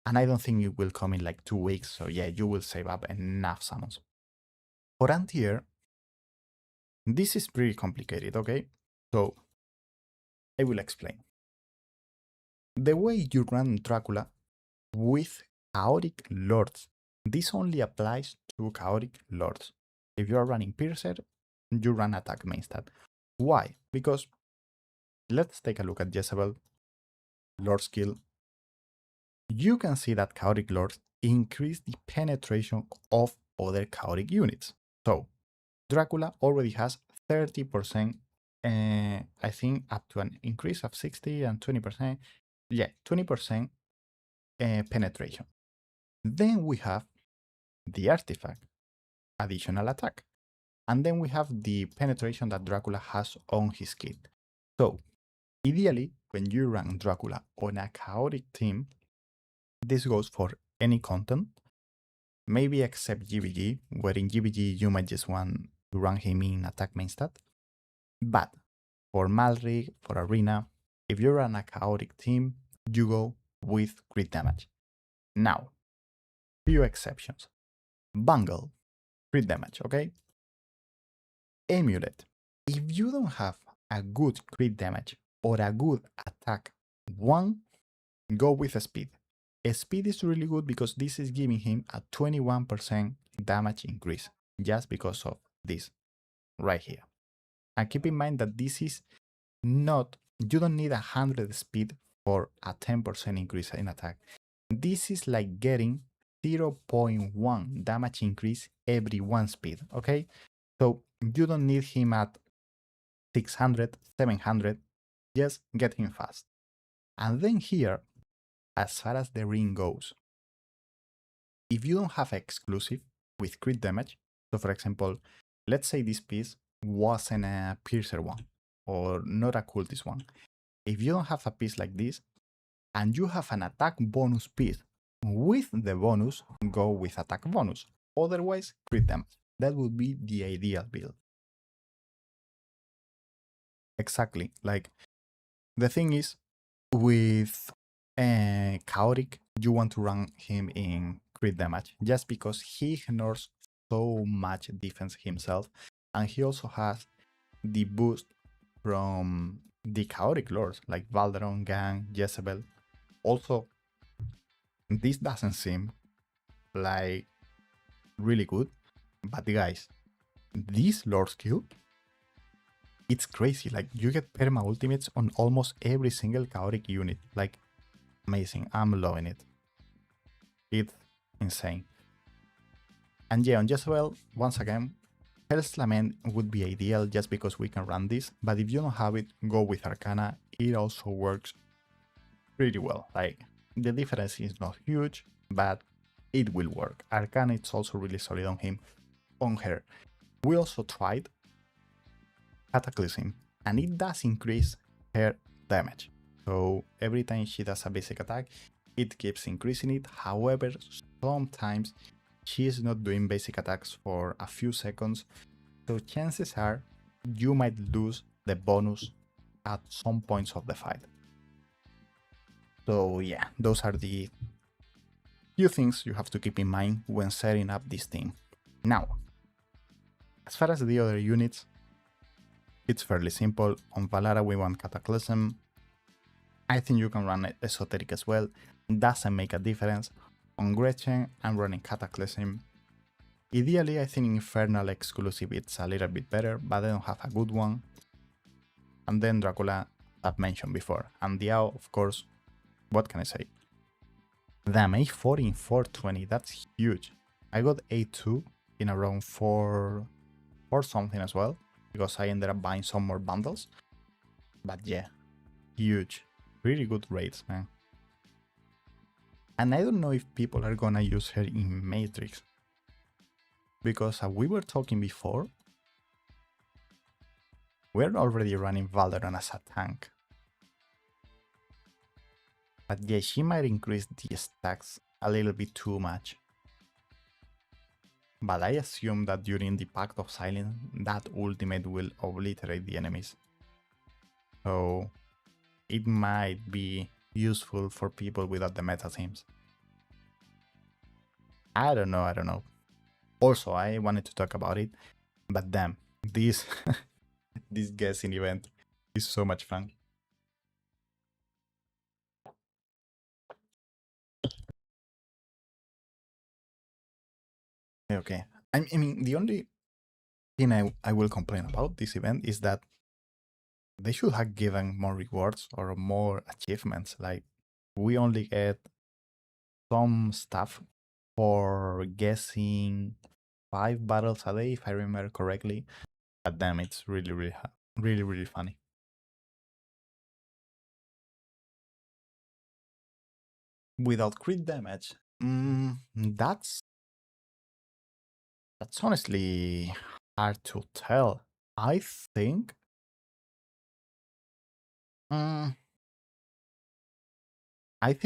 And I don't think it will come in like 2 weeks. So yeah, you will save up enough summons. For anti-air, this is pretty complicated, okay? So I will explain. The way you run Dracula with chaotic lords, this only applies to chaotic lords. If you are running Piercer, you run attack main stat. Why? Because let's take a look at Jezebel Lord skill. You can see that chaotic lords increase the penetration of other chaotic units. So Dracula already has 30%, I think up to an increase of 60 and 20%. Yeah, 20% penetration. Then we have the artifact, additional attack. And then we have the penetration that Dracula has on his kit. So ideally, when you run Dracula on a chaotic team, this goes for any content, maybe except GBG, where in GBG you might just want to run him in attack main stat. But for Malrig, for Arena, if you run a chaotic team, you go with crit damage. Now, few exceptions. Bungle, crit damage, okay? Amulet, if you don't have a good crit damage or a good attack one, go with speed. Speed is really good because this is giving him a 21% damage increase just because of this right here. And keep in mind that this is not, you don't need 100 speed for a 10% increase in attack. This is like getting 0.1 damage increase every 1 speed, okay? So you don't need him at 600, 700, just get him fast. And then here, as far as the ring goes, if you don't have exclusive with crit damage, so for example, let's say this piece wasn't a piercer one, or not a cultist one. If you don't have a piece like this, and you have an attack bonus piece with the bonus, go with attack bonus. Otherwise, crit damage. That would be the ideal build. Exactly. Like, the thing is, with Chaotic, you want to run him in crit damage, just because he ignores so much defense himself, and he also has the boost from the Chaotic lords, like Valderon, Gang, Jezebel. Also, this doesn't seem like really good, but guys, this lord skill, it's crazy. Like, you get perma ultimates on almost every single Chaotic unit. Like, amazing. I'm loving it. It's insane. And yeah, on Jezebel, once again, Hell's Lament would be ideal just because we can run this, but if you don't have it, go with Arcana. It also works pretty well. Like, the difference is not huge, but it will work. Arcana is also really solid on her. We also tried Cataclysm, and it does increase her damage. So every time she does a basic attack, it keeps increasing it. However, sometimes she is not doing basic attacks for a few seconds, so chances are you might lose the bonus at some points of the fight. So yeah, those are the few things you have to keep in mind when setting up this team. Now, as far as the other units, it's fairly simple. On Valara we want Cataclysm. I think you can run Esoteric as well. Doesn't make a difference. On Gretchen, I'm running Cataclysm. Ideally, I think Infernal exclusive it's a little bit better, but I don't have a good one. And then Dracula, I've mentioned before. And Diao, of course, what can I say? Damn, A4 in 420, that's huge. I got A2 in around 4 or something as well, because I ended up buying some more bundles. But yeah, huge. Really good rates, man. And I don't know if people are gonna use her in Matrix. Because as we were talking before, we're already running Valderon as a tank. But yeah, she might increase the stacks a little bit too much. But I assume that during the Pact of Silence, that ultimate will obliterate the enemies. So it might be useful for people without the meta teams. I don't know. Also, I wanted to talk about it, but damn, this this guessing event is so much fun. Okay, I mean, the only thing I will complain about this event is that they should have given more rewards or more achievements. Like, we only get some stuff for guessing 5 battles a day, if I remember correctly. But damn, it's really funny. Without crit damage, that's honestly hard to tell. I think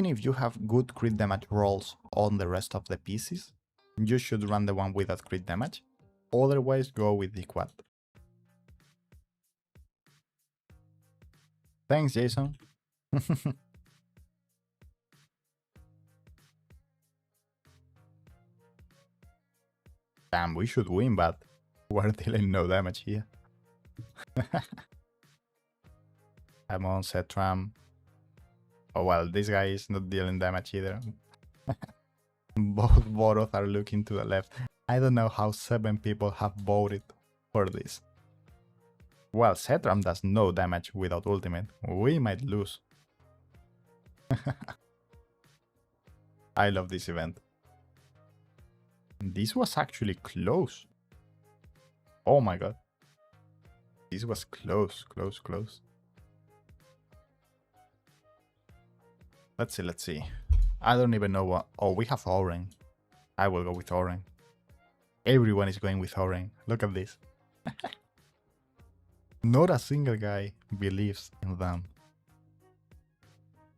if you have good crit damage rolls on the rest of the pieces, you should run the one without crit damage. Otherwise, go with the quad. Thanks, Jason. Damn, we should win, but we're dealing no damage here. I'm on Setram. Oh well, this guy is not dealing damage either. Both Boros are looking to the left. I don't know how 7 people have voted for this. Well, Setram does no damage without ultimate. We might lose. I love this event. This was actually close. Oh my god. This was close. Let's see. I don't even know what... Oh, we have Oren. I will go with Oren. Everyone is going with Oren. Look at this. Not a single guy believes in them.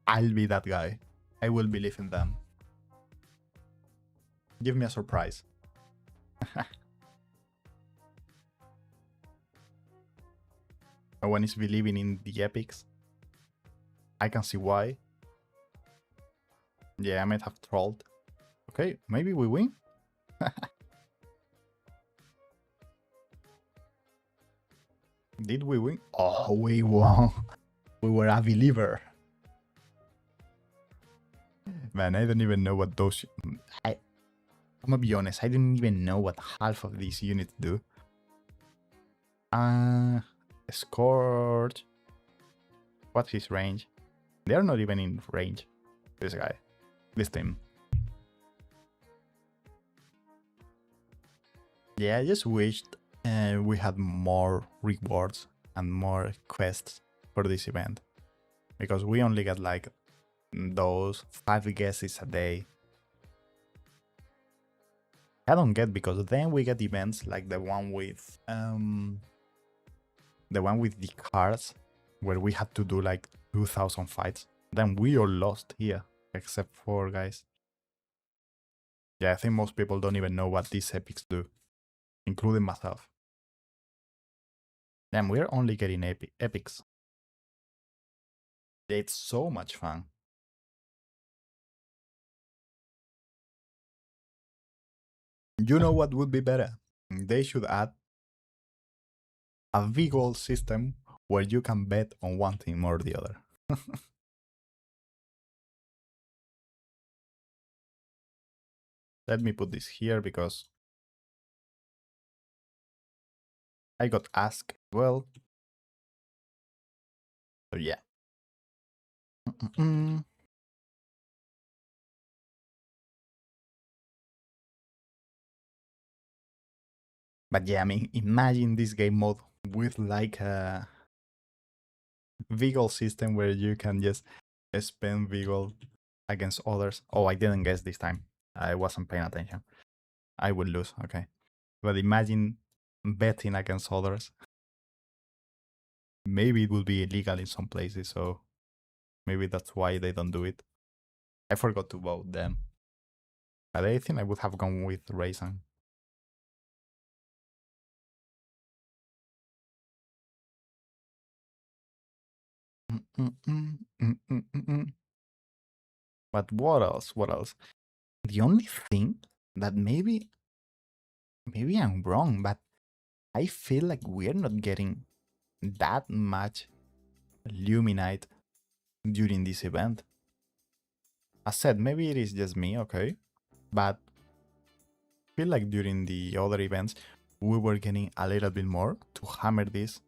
I'll be that guy. I will believe in them. Give me a surprise. No one is believing in the epics. I can see why. Yeah, I might have trolled. Okay, maybe we win? Did we win? Oh, we won. We were a believer. Man, I don't even know what those... I'm gonna be honest, I didn't even know what half of these units do. Scourge. What's his range? They're not even in range. This guy. This team. Yeah, I just wished we had more rewards and more quests for this event. Because we only get like those 5 guesses a day. I don't get, because then we get events like the one with the cards, where we had to do like 2,000 fights. Then we all lost here, except for guys. Yeah, I think most people don't even know what these epics do, including myself. Damn, we're only getting epics. It's so much fun. You know what would be better? They should add a V-Gold system where you can bet on one team or the other. Let me put this here because I got asked well. So yeah. But yeah, I mean, imagine this game mode with like a V-Gold system where you can just spend V-Gold against others. Oh, I didn't guess this time. I wasn't paying attention. I would lose, okay. But imagine betting against others. Maybe it will be illegal in some places, so maybe that's why they don't do it. I forgot to vote them. But I think I would have gone with Raisin. But what else? What else? The only thing that maybe I'm wrong, but I feel like we're not getting that much Luminite during this event. I said, maybe it is just me, okay? But I feel like during the other events, we were getting a little bit more to hammer this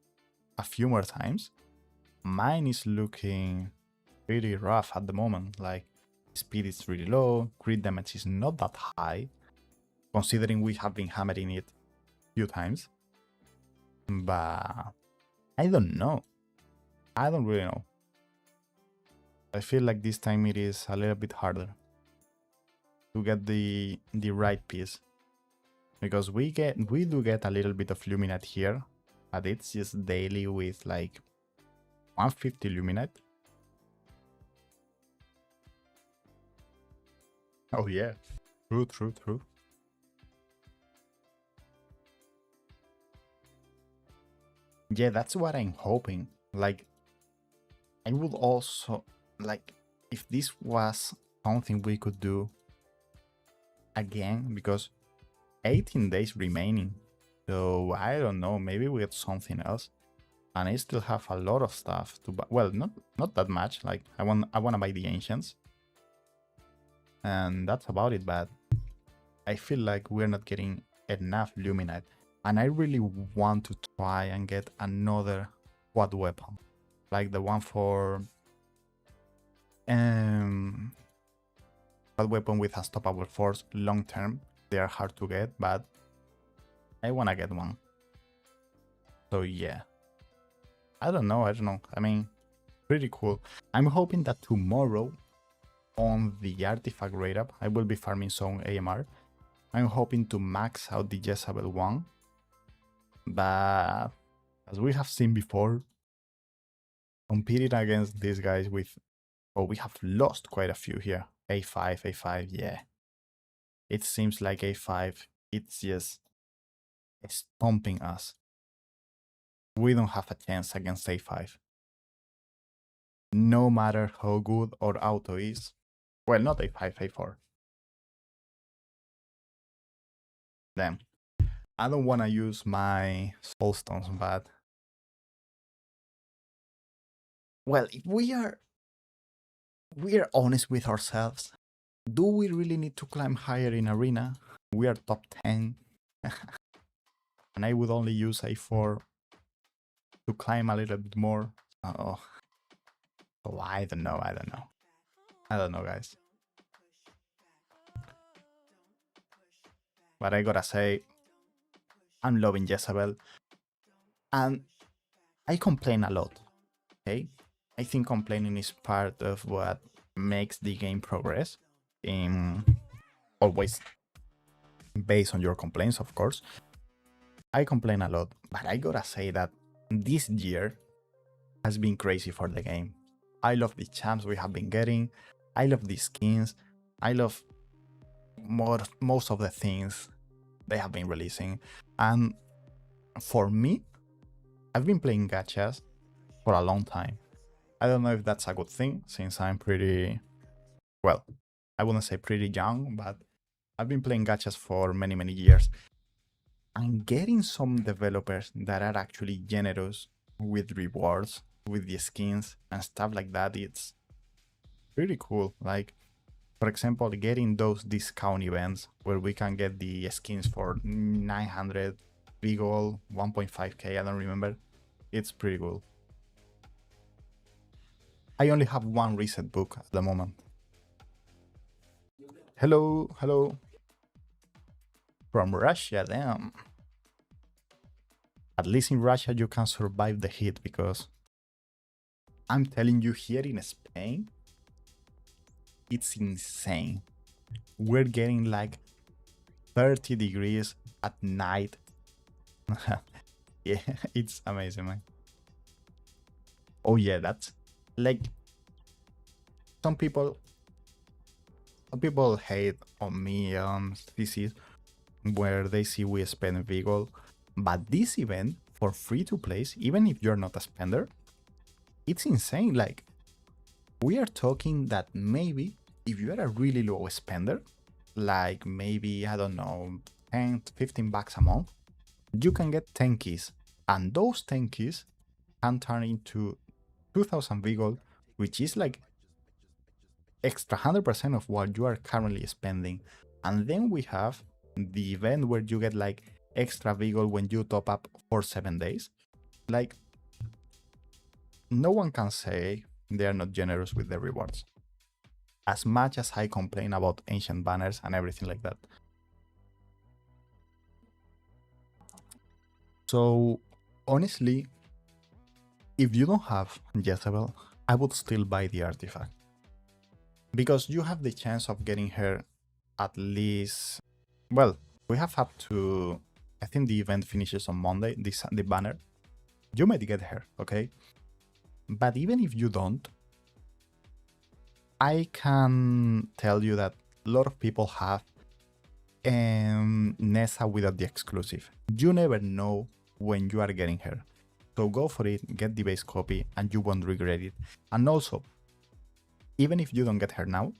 a few more times. Mine is looking pretty rough at the moment. Like, speed is really low, crit damage is not that high, considering we have been hammering it a few times. But I don't know. I don't really know. I feel like this time it is a little bit harder to get the right piece. Because we do get a little bit of Luminite here, but it's just daily with like 150 Luminite. Oh yeah, true. Yeah, that's what I'm hoping. Like, I would also like if this was something we could do again, because 18 days remaining. So I don't know, maybe we get something else. And I still have a lot of stuff to buy. Well, not that much. Like I want to buy the ancients. And that's about it, but I feel like we're not getting enough Luminite. And I really want to try and get another quad weapon. Like the one for quad weapon with unstoppable force long term. They are hard to get, but I wanna get one. So yeah. I don't know. I mean, pretty cool. I'm hoping that tomorrow on the artifact rate up, I will be farming some AMR. I'm hoping to max out the Jezebel one. But As we have seen before, competing against these guys with... Oh, we have lost quite a few here. A5, A5, yeah. It seems like A5, it's just stomping us. We don't have a chance against A5. No matter how good our auto is. Well, not A5, A4. Damn. I don't want to use my soul stones, but... Well, if we are honest with ourselves, do we really need to climb higher in arena? We are top 10. And I would only use A4 to climb a little bit more. Oh, I don't know. I don't know, guys. But I gotta say, I'm loving Jezebel. And I complain a lot, okay? I think complaining is part of what makes the game progress. Always based on your complaints, of course. I complain a lot, but I gotta say that this year has been crazy for the game. I love the champs we have been getting. I love the skins. I love most of the things they have been releasing. And for me, I've been playing gachas for a long time. I don't know if that's a good thing, since I'm pretty... Well, I wouldn't say pretty young, but I've been playing gachas for many, many years. And getting some developers that are actually generous with rewards, with the skins and stuff like that, it's pretty cool. Like, for example, getting those discount events where we can get the skins for 900 V-Gold, 1.5k, I don't remember. It's pretty cool. I only have one reset book at the moment. Hello, hello. From Russia, damn. At least in Russia you can survive the heat, because I'm telling you, here in Spain, it's insane. We're getting like 30 degrees at night. Yeah, it's amazing, man. Oh yeah, that's like... Some people hate on me on CCs where they see we spend V-Gold, but this event for free to place, even if you're not a spender, it's insane. Like, we are talking that maybe if you are a really low spender, like maybe, I don't know, 10 to 15 bucks a month, you can get 10 keys, and those 10 keys can turn into 2000 V-Gold, which is like extra 100% of what you are currently spending. And then we have the event where you get like extra V-Gold when you top up for 7 days. Like, no one can say they are not generous with the rewards. As much as I complain about ancient banners and everything like that. So, honestly, if you don't have Jezebel, I would still buy the artifact. Because you have the chance of getting her at least... Well, we have up to... I think the event finishes on Monday, the banner. You might get her, okay? But even if you don't, I can tell you that a lot of people have Nessa without the exclusive. You never know when you are getting her. So go for it, get the base copy, and you won't regret it. And also, even if you don't get her now,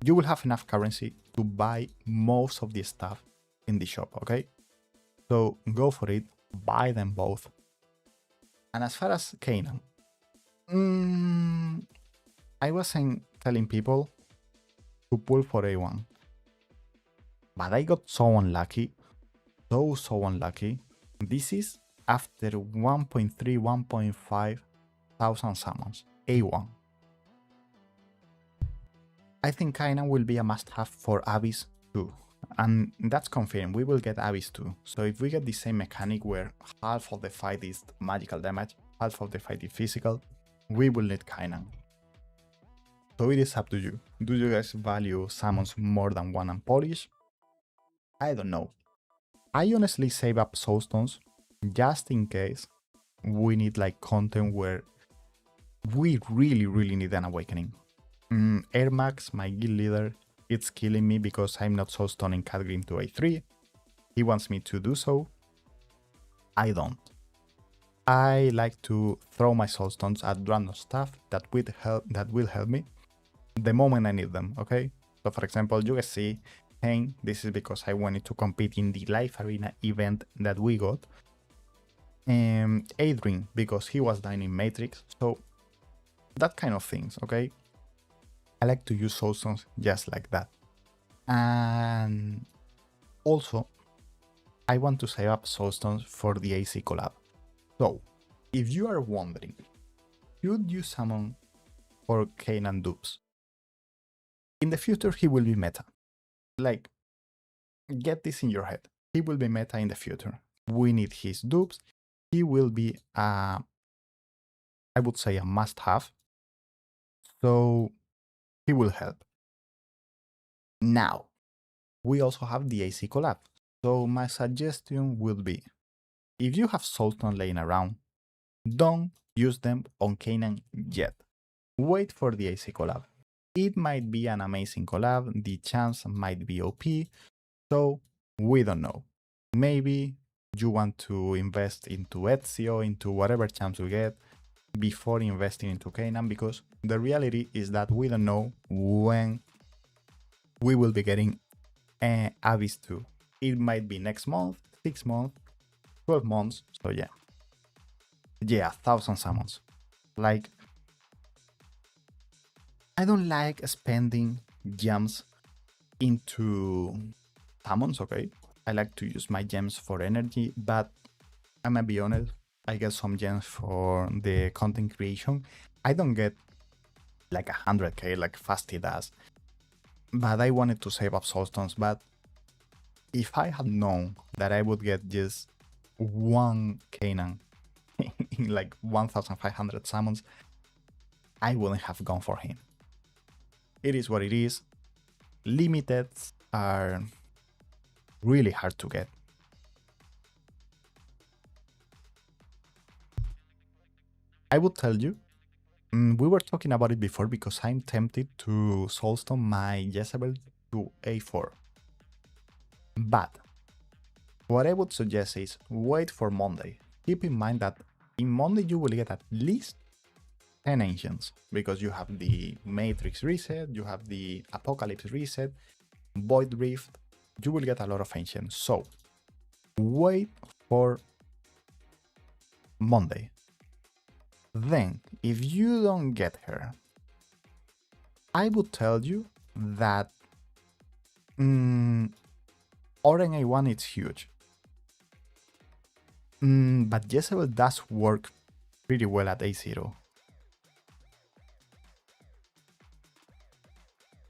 you will have enough currency to buy most of the stuff in the shop, okay? So go for it, buy them both. And as far as Kanan, I wasn't telling people to pull for A1, but I got so unlucky, so unlucky. This is after 1.3, 1.5 thousand summons, A1. I think Kanan will be a must-have for Abyss too, and that's confirmed, we will get Abyss too. So if we get the same mechanic where half of the fight is magical damage, half of the fight is physical, we will need Kanan. So it is up to you. Do you guys value summons more than one and polish? I don't know. I honestly save up soulstones just in case we need like content where we really need an awakening. Air Max, my guild leader, it's killing me because I'm not so stunning Catgrim to A3. He wants me to do so. I don't. I like to throw my soulstones at random stuff that will help me the moment I need them, okay? So for example, you guys see Pain, this is because I wanted to compete in the live arena event that we got. Adrian, because he was dying in Matrix, so that kind of things, okay? I like to use soulstones just like that. And also, I want to save up soulstones for the AC collab. So, if you are wondering, should you summon for Kanan dupes? In the future, he will be meta. Like, get this in your head. He will be meta in the future. We need his dupes. He will be, I would say, a must-have. So, he will help. Now, we also have the AC collab. So, my suggestion will be, if you have soulstone laying around, don't use them on Kanan yet. Wait for the AC collab. It might be an amazing collab, the chance might be OP, so we don't know. Maybe you want to invest into Ezio, into whatever chance you get, before investing into Kanan, because the reality is that we don't know when we will be getting Abyss 2. It might be next month, 6 months, 12 months, so yeah. Yeah, 1,000 summons. Like, I don't like spending gems into summons, okay? I like to use my gems for energy, but I'm gonna be honest, I get some gems for the content creation. I don't get like 100k like Fasty does, but I wanted to save up soulstones. But if I had known that I would get just one Kanan in like 1,500 summons, I wouldn't have gone for him. It is what it is. Limiteds are really hard to get. I would tell you, we were talking about it before because I'm tempted to soulstone my Jezebel to A4. But what I would suggest is wait for Monday. Keep in mind that in Monday you will get at least 10 ancients because you have the Matrix reset, you have the Apocalypse reset, Void Rift, you will get a lot of ancients. So wait for Monday. Then, if you don't get her, I would tell you that Oren A1 is huge. But Jezebel does work pretty well at A0.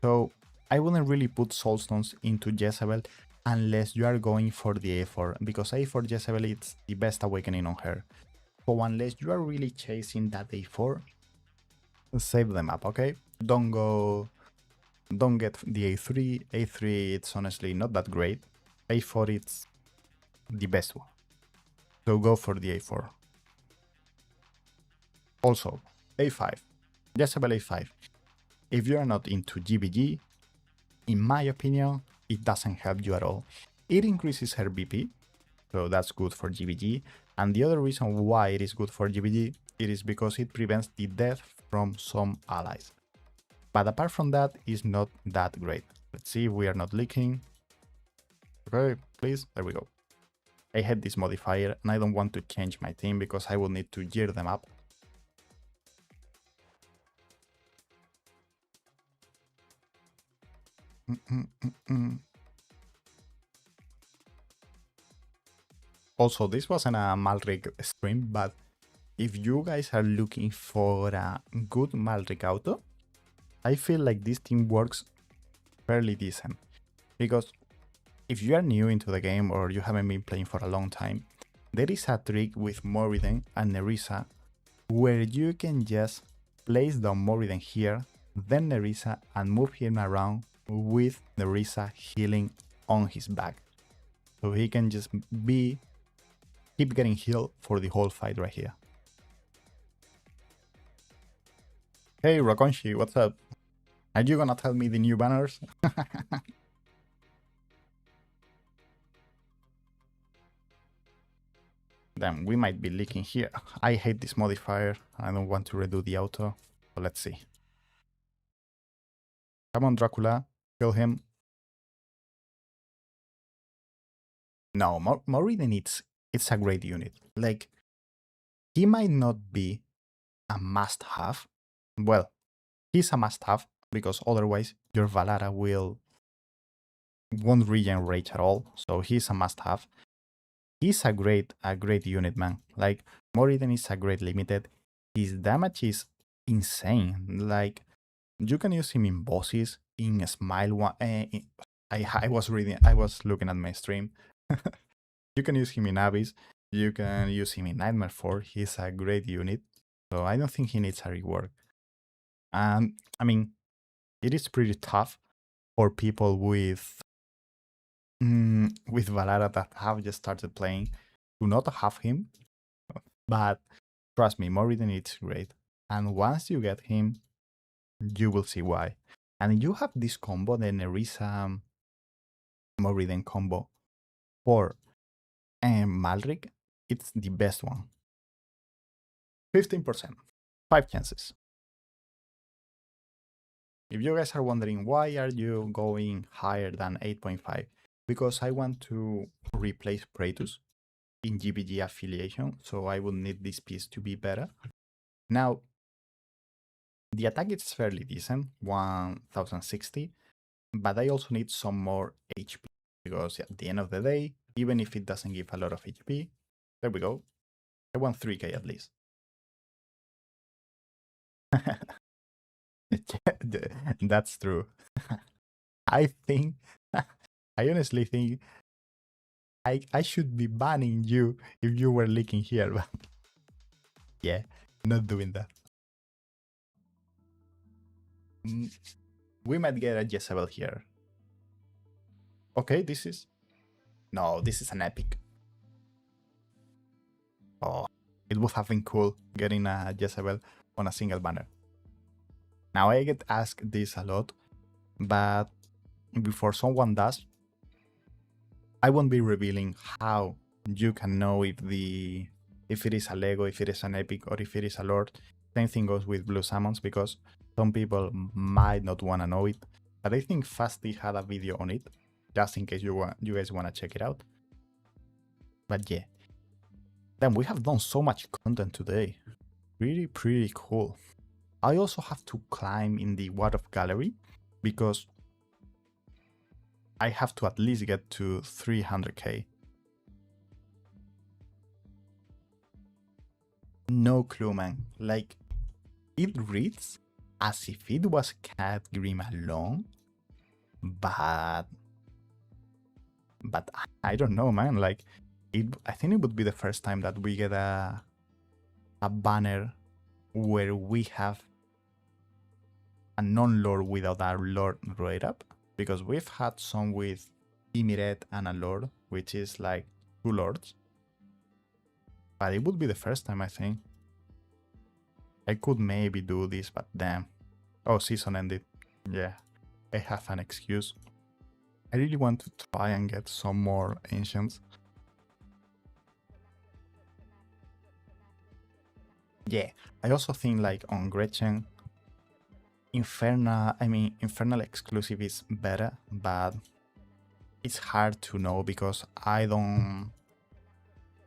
So I wouldn't really put soulstones into Jezebel unless you are going for the A4, because A4 Jezebel is the best awakening on her. So unless you are really chasing that A4, save them up, okay? Don't get the A3. A3 it's honestly not that great. A4 it's the best one. So go for the A4. Also, A5. Jezebel A5. If you are not into GBG, in my opinion, it doesn't help you at all. It increases her BP, so that's good for GBG. And the other reason why it is good for GBG, it is because it prevents the death from some allies. But apart from that, it's not that great. Let's see if we are not leaking. Okay, please, there we go. I hate this modifier and I don't want to change my team because I will need to gear them up. Also, this wasn't a Malric stream, but if you guys are looking for a good Malric auto, I feel like this team works fairly decent. Because if you are new into the game or you haven't been playing for a long time, there is a trick with Moriden and Nerissa where you can just place down Moriden here, then Nerissa, and move him around with Nerissa healing on his back. So he can just be keep getting healed for the whole fight right here. Hey Rokonshi, what's up? Are you gonna tell me the new banners? Then we might be leaking here. I hate this modifier. I don't want to redo the auto. So let's see. Come on, Dracula. Kill him. No, Moriden, it's a great unit. Like, he might not be a must-have. Well, he's a must-have because otherwise your Valara won't regenerate at all. So he's a must-have. He's a great unit, man. Like, Moriden is a great limited. His damage is insane. Like, you can use him in bosses, in a smile one. I was looking at my stream. You can use him in Abyss. You can use him in Nightmare 4. He's a great unit. So I don't think he needs a rework. And I mean, it is pretty tough for people with Valara that have just started playing to not have him. But trust me, Moriden is great. And once you get him, you will see why. And you have this combo, the Nerissa Moriden combo for Malric. It's the best one. 15%. 5 chances. If you guys are wondering why are you going higher than 8.5, because I want to replace Praetus in GBG affiliation, so I will need this piece to be better. Now, the attack is fairly decent, 1060, but I also need some more HP, because at the end of the day, even if it doesn't give a lot of HP, there we go, I want 3k at least. That's true. I honestly think I should be banning you if you were leaking here, but yeah, not doing that. We might get a Jezebel here. Okay, this is an epic. Oh, it would have been cool getting a Jezebel on a single banner. Now I get asked this a lot, but before someone does, I won't be revealing how you can know if it is a Lego, if it is an epic, or if it is a lord. Same thing goes with blue summons, because some people might not want to know it, but I think Fasty had a video on it, just in case you guys want to check it out. But yeah, then we have done so much content today. Pretty cool. I also have to climb in the What of Gallery, because I have to at least get to 300k. No clue, man. Like, it reads as if it was Cat Grim alone, but I don't know, man. Like, I think it would be the first time that we get a banner where we have a non-lord without a lord right up, because we've had some with Imiret and a lord, which is like 2 lords, but it would be the first time, I think. I could maybe do this, but damn. Oh, season ended. Yeah, I have an excuse. I really want to try and get some more ancients. Yeah, I also think like on Gretchen, Infernal exclusive is better, but it's hard to know because I don't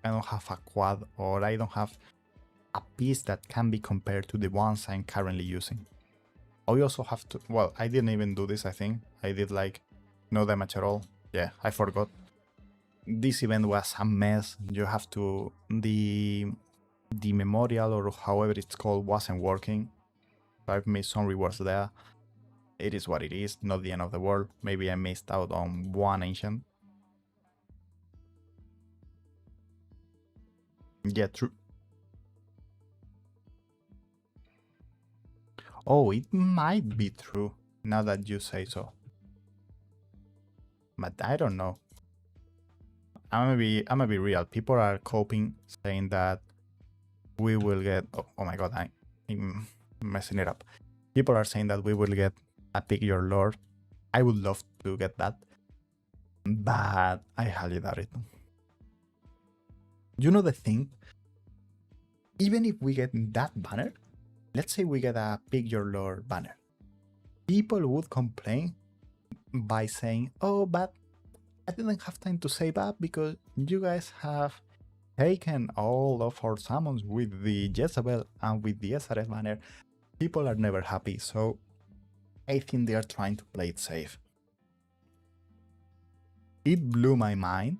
have a quad, or I don't have a piece that can be compared to the ones I'm currently using. I also have to, well, I didn't even do this, I think. I did like no damage at all. Yeah, I forgot. This event was a mess. You have to, the memorial, or however it's called, wasn't working. So I've missed some rewards there. It is what it is, not the end of the world. Maybe I missed out on one ancient. Yeah, true. Oh, it might be true, now that you say so. But I don't know. I'm gonna be real. People are coping, saying that we will get. Oh my god, I'm messing it up. People are saying that we will get a Pick Your Lord. I would love to get that, but I highly doubt it. You know the thing? Even if we get that banner, let's say we get a Pick Your Lord banner, people would complain by saying, "Oh, but I didn't have time to save up because you guys have taken all of our summons with the Jezebel and with the SRS banner." People are never happy, so I think they are trying to play it safe. It blew my mind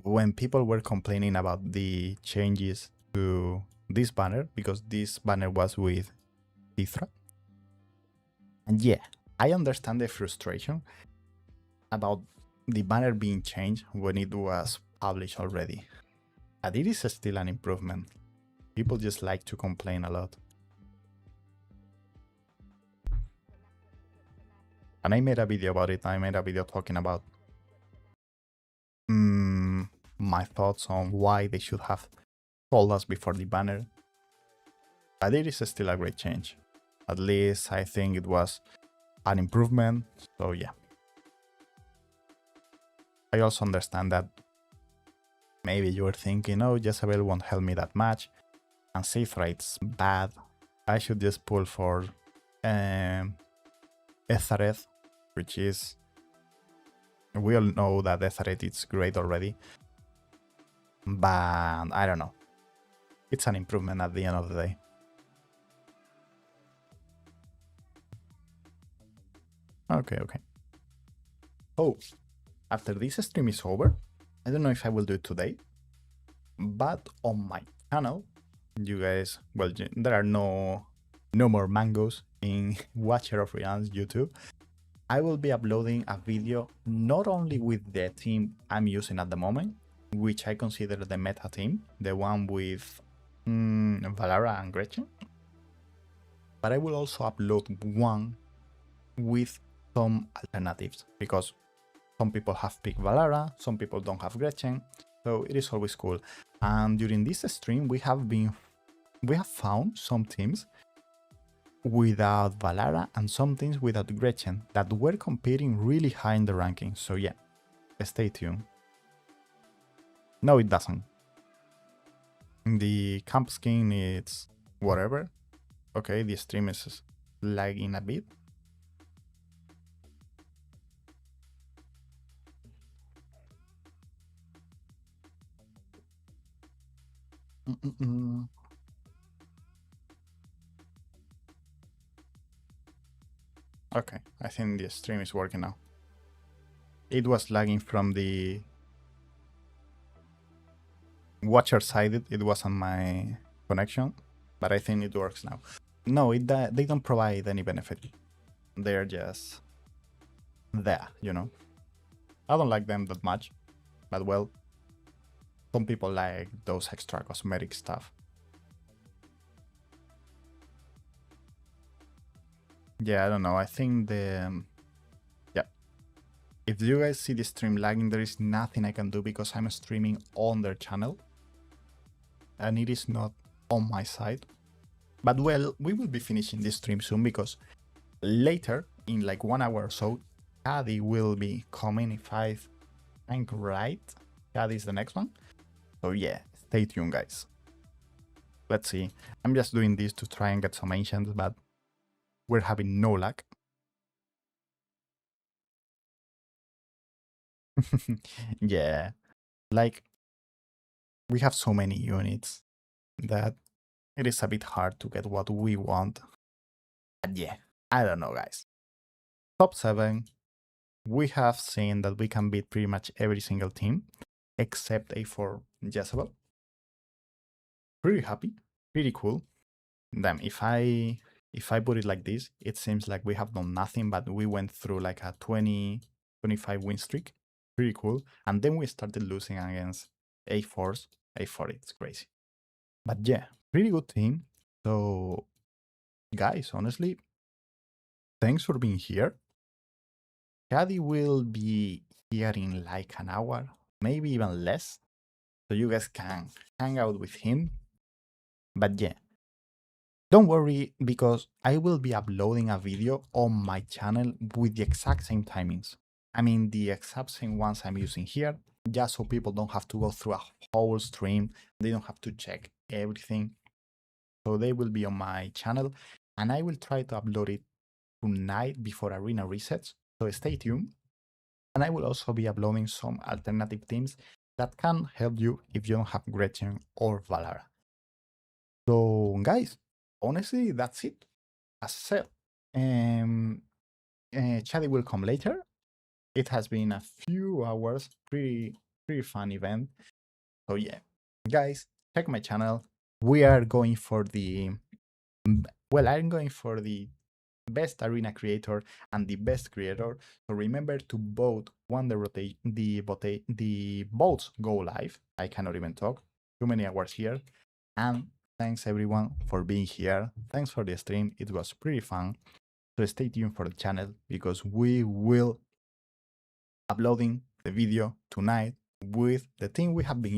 when people were complaining about the changes to this banner, because this banner was with Tithra. And yeah, I understand the frustration about the banner being changed when it was published already. But it is still an improvement. People just like to complain a lot. And I made a video about it. I made a video talking about my thoughts on why they should have told us before the banner. But it is still a great change. At least I think it was an improvement. So yeah. I also understand that maybe you're thinking, oh, Jezebel won't help me that much, and save rate's bad. I should just pull for Ethareth, which is... We all know that Ethareth is great already, but I don't know. It's an improvement at the end of the day. Okay. Oh, after this stream is over, I don't know if I will do it today, but on my channel, you guys, well, there are no more mangoes in Watcher of Realms YouTube. I will be uploading a video not only with the team I'm using at the moment, which I consider the meta team, the one with Valara and Gretchen, but I will also upload one with some alternatives, because some people have picked Valara, some people don't have Gretchen, so it is always cool. And during this stream, we have found some teams without Valara and some teams without Gretchen that were competing really high in the rankings. So yeah, stay tuned. No, it doesn't. The camp skin, it's whatever. Okay, the stream is lagging a bit. Okay, I think the stream is working now. It was lagging from the watcher side. It wasn't my connection, but I think it works now. No, they don't provide any benefit. They're just there, you know. I don't like them that much, but well, some people like those extra cosmetic stuff. Yeah, I don't know. I think yeah. If you guys see the stream lagging, there is nothing I can do because I'm streaming on their channel, and it is not on my side. But well, we will be finishing this stream soon, because later, in like 1 hour or so, Caddy will be coming, if I think right. Caddy is the next one. So yeah, stay tuned, guys. Let's see. I'm just doing this to try and get some ancients, but we're having no luck. Yeah, like, we have so many units that it is a bit hard to get what we want. But yeah, I don't know, guys. Top 7, we have seen that we can beat pretty much every single team except A4 Jezebel. Pretty happy, pretty cool. Damn, if I put it like this, it seems like we have done nothing, but we went through like a 25 win streak. Pretty cool. And then we started losing against A4s. A4, it's crazy. But yeah, pretty good team. So guys, honestly, thanks for being here. Caddy will be here in like an hour, maybe even less, so you guys can hang out with him. But yeah, don't worry, because I will be uploading a video on my channel with the exact same timings. I mean, the exact same ones I'm using here, just so people don't have to go through a whole stream. They don't have to check everything. So they will be on my channel, and I will try to upload it tonight before Arena resets. So stay tuned. And I will also be uploading some alternative teams that can help you if you don't have Gretchen or Valara. So guys, honestly, that's it. As I said, Chaddy will come later. It has been a few hours, pretty fun event. So yeah, guys, check my channel. We are going for the I'm going for the best arena creator and the best creator. So remember to vote when the votes go live. I cannot even talk. Too many hours here. And thanks everyone for being here. Thanks for the stream. It was pretty fun. So stay tuned for the channel, because we will uploading the video tonight with the thing we have been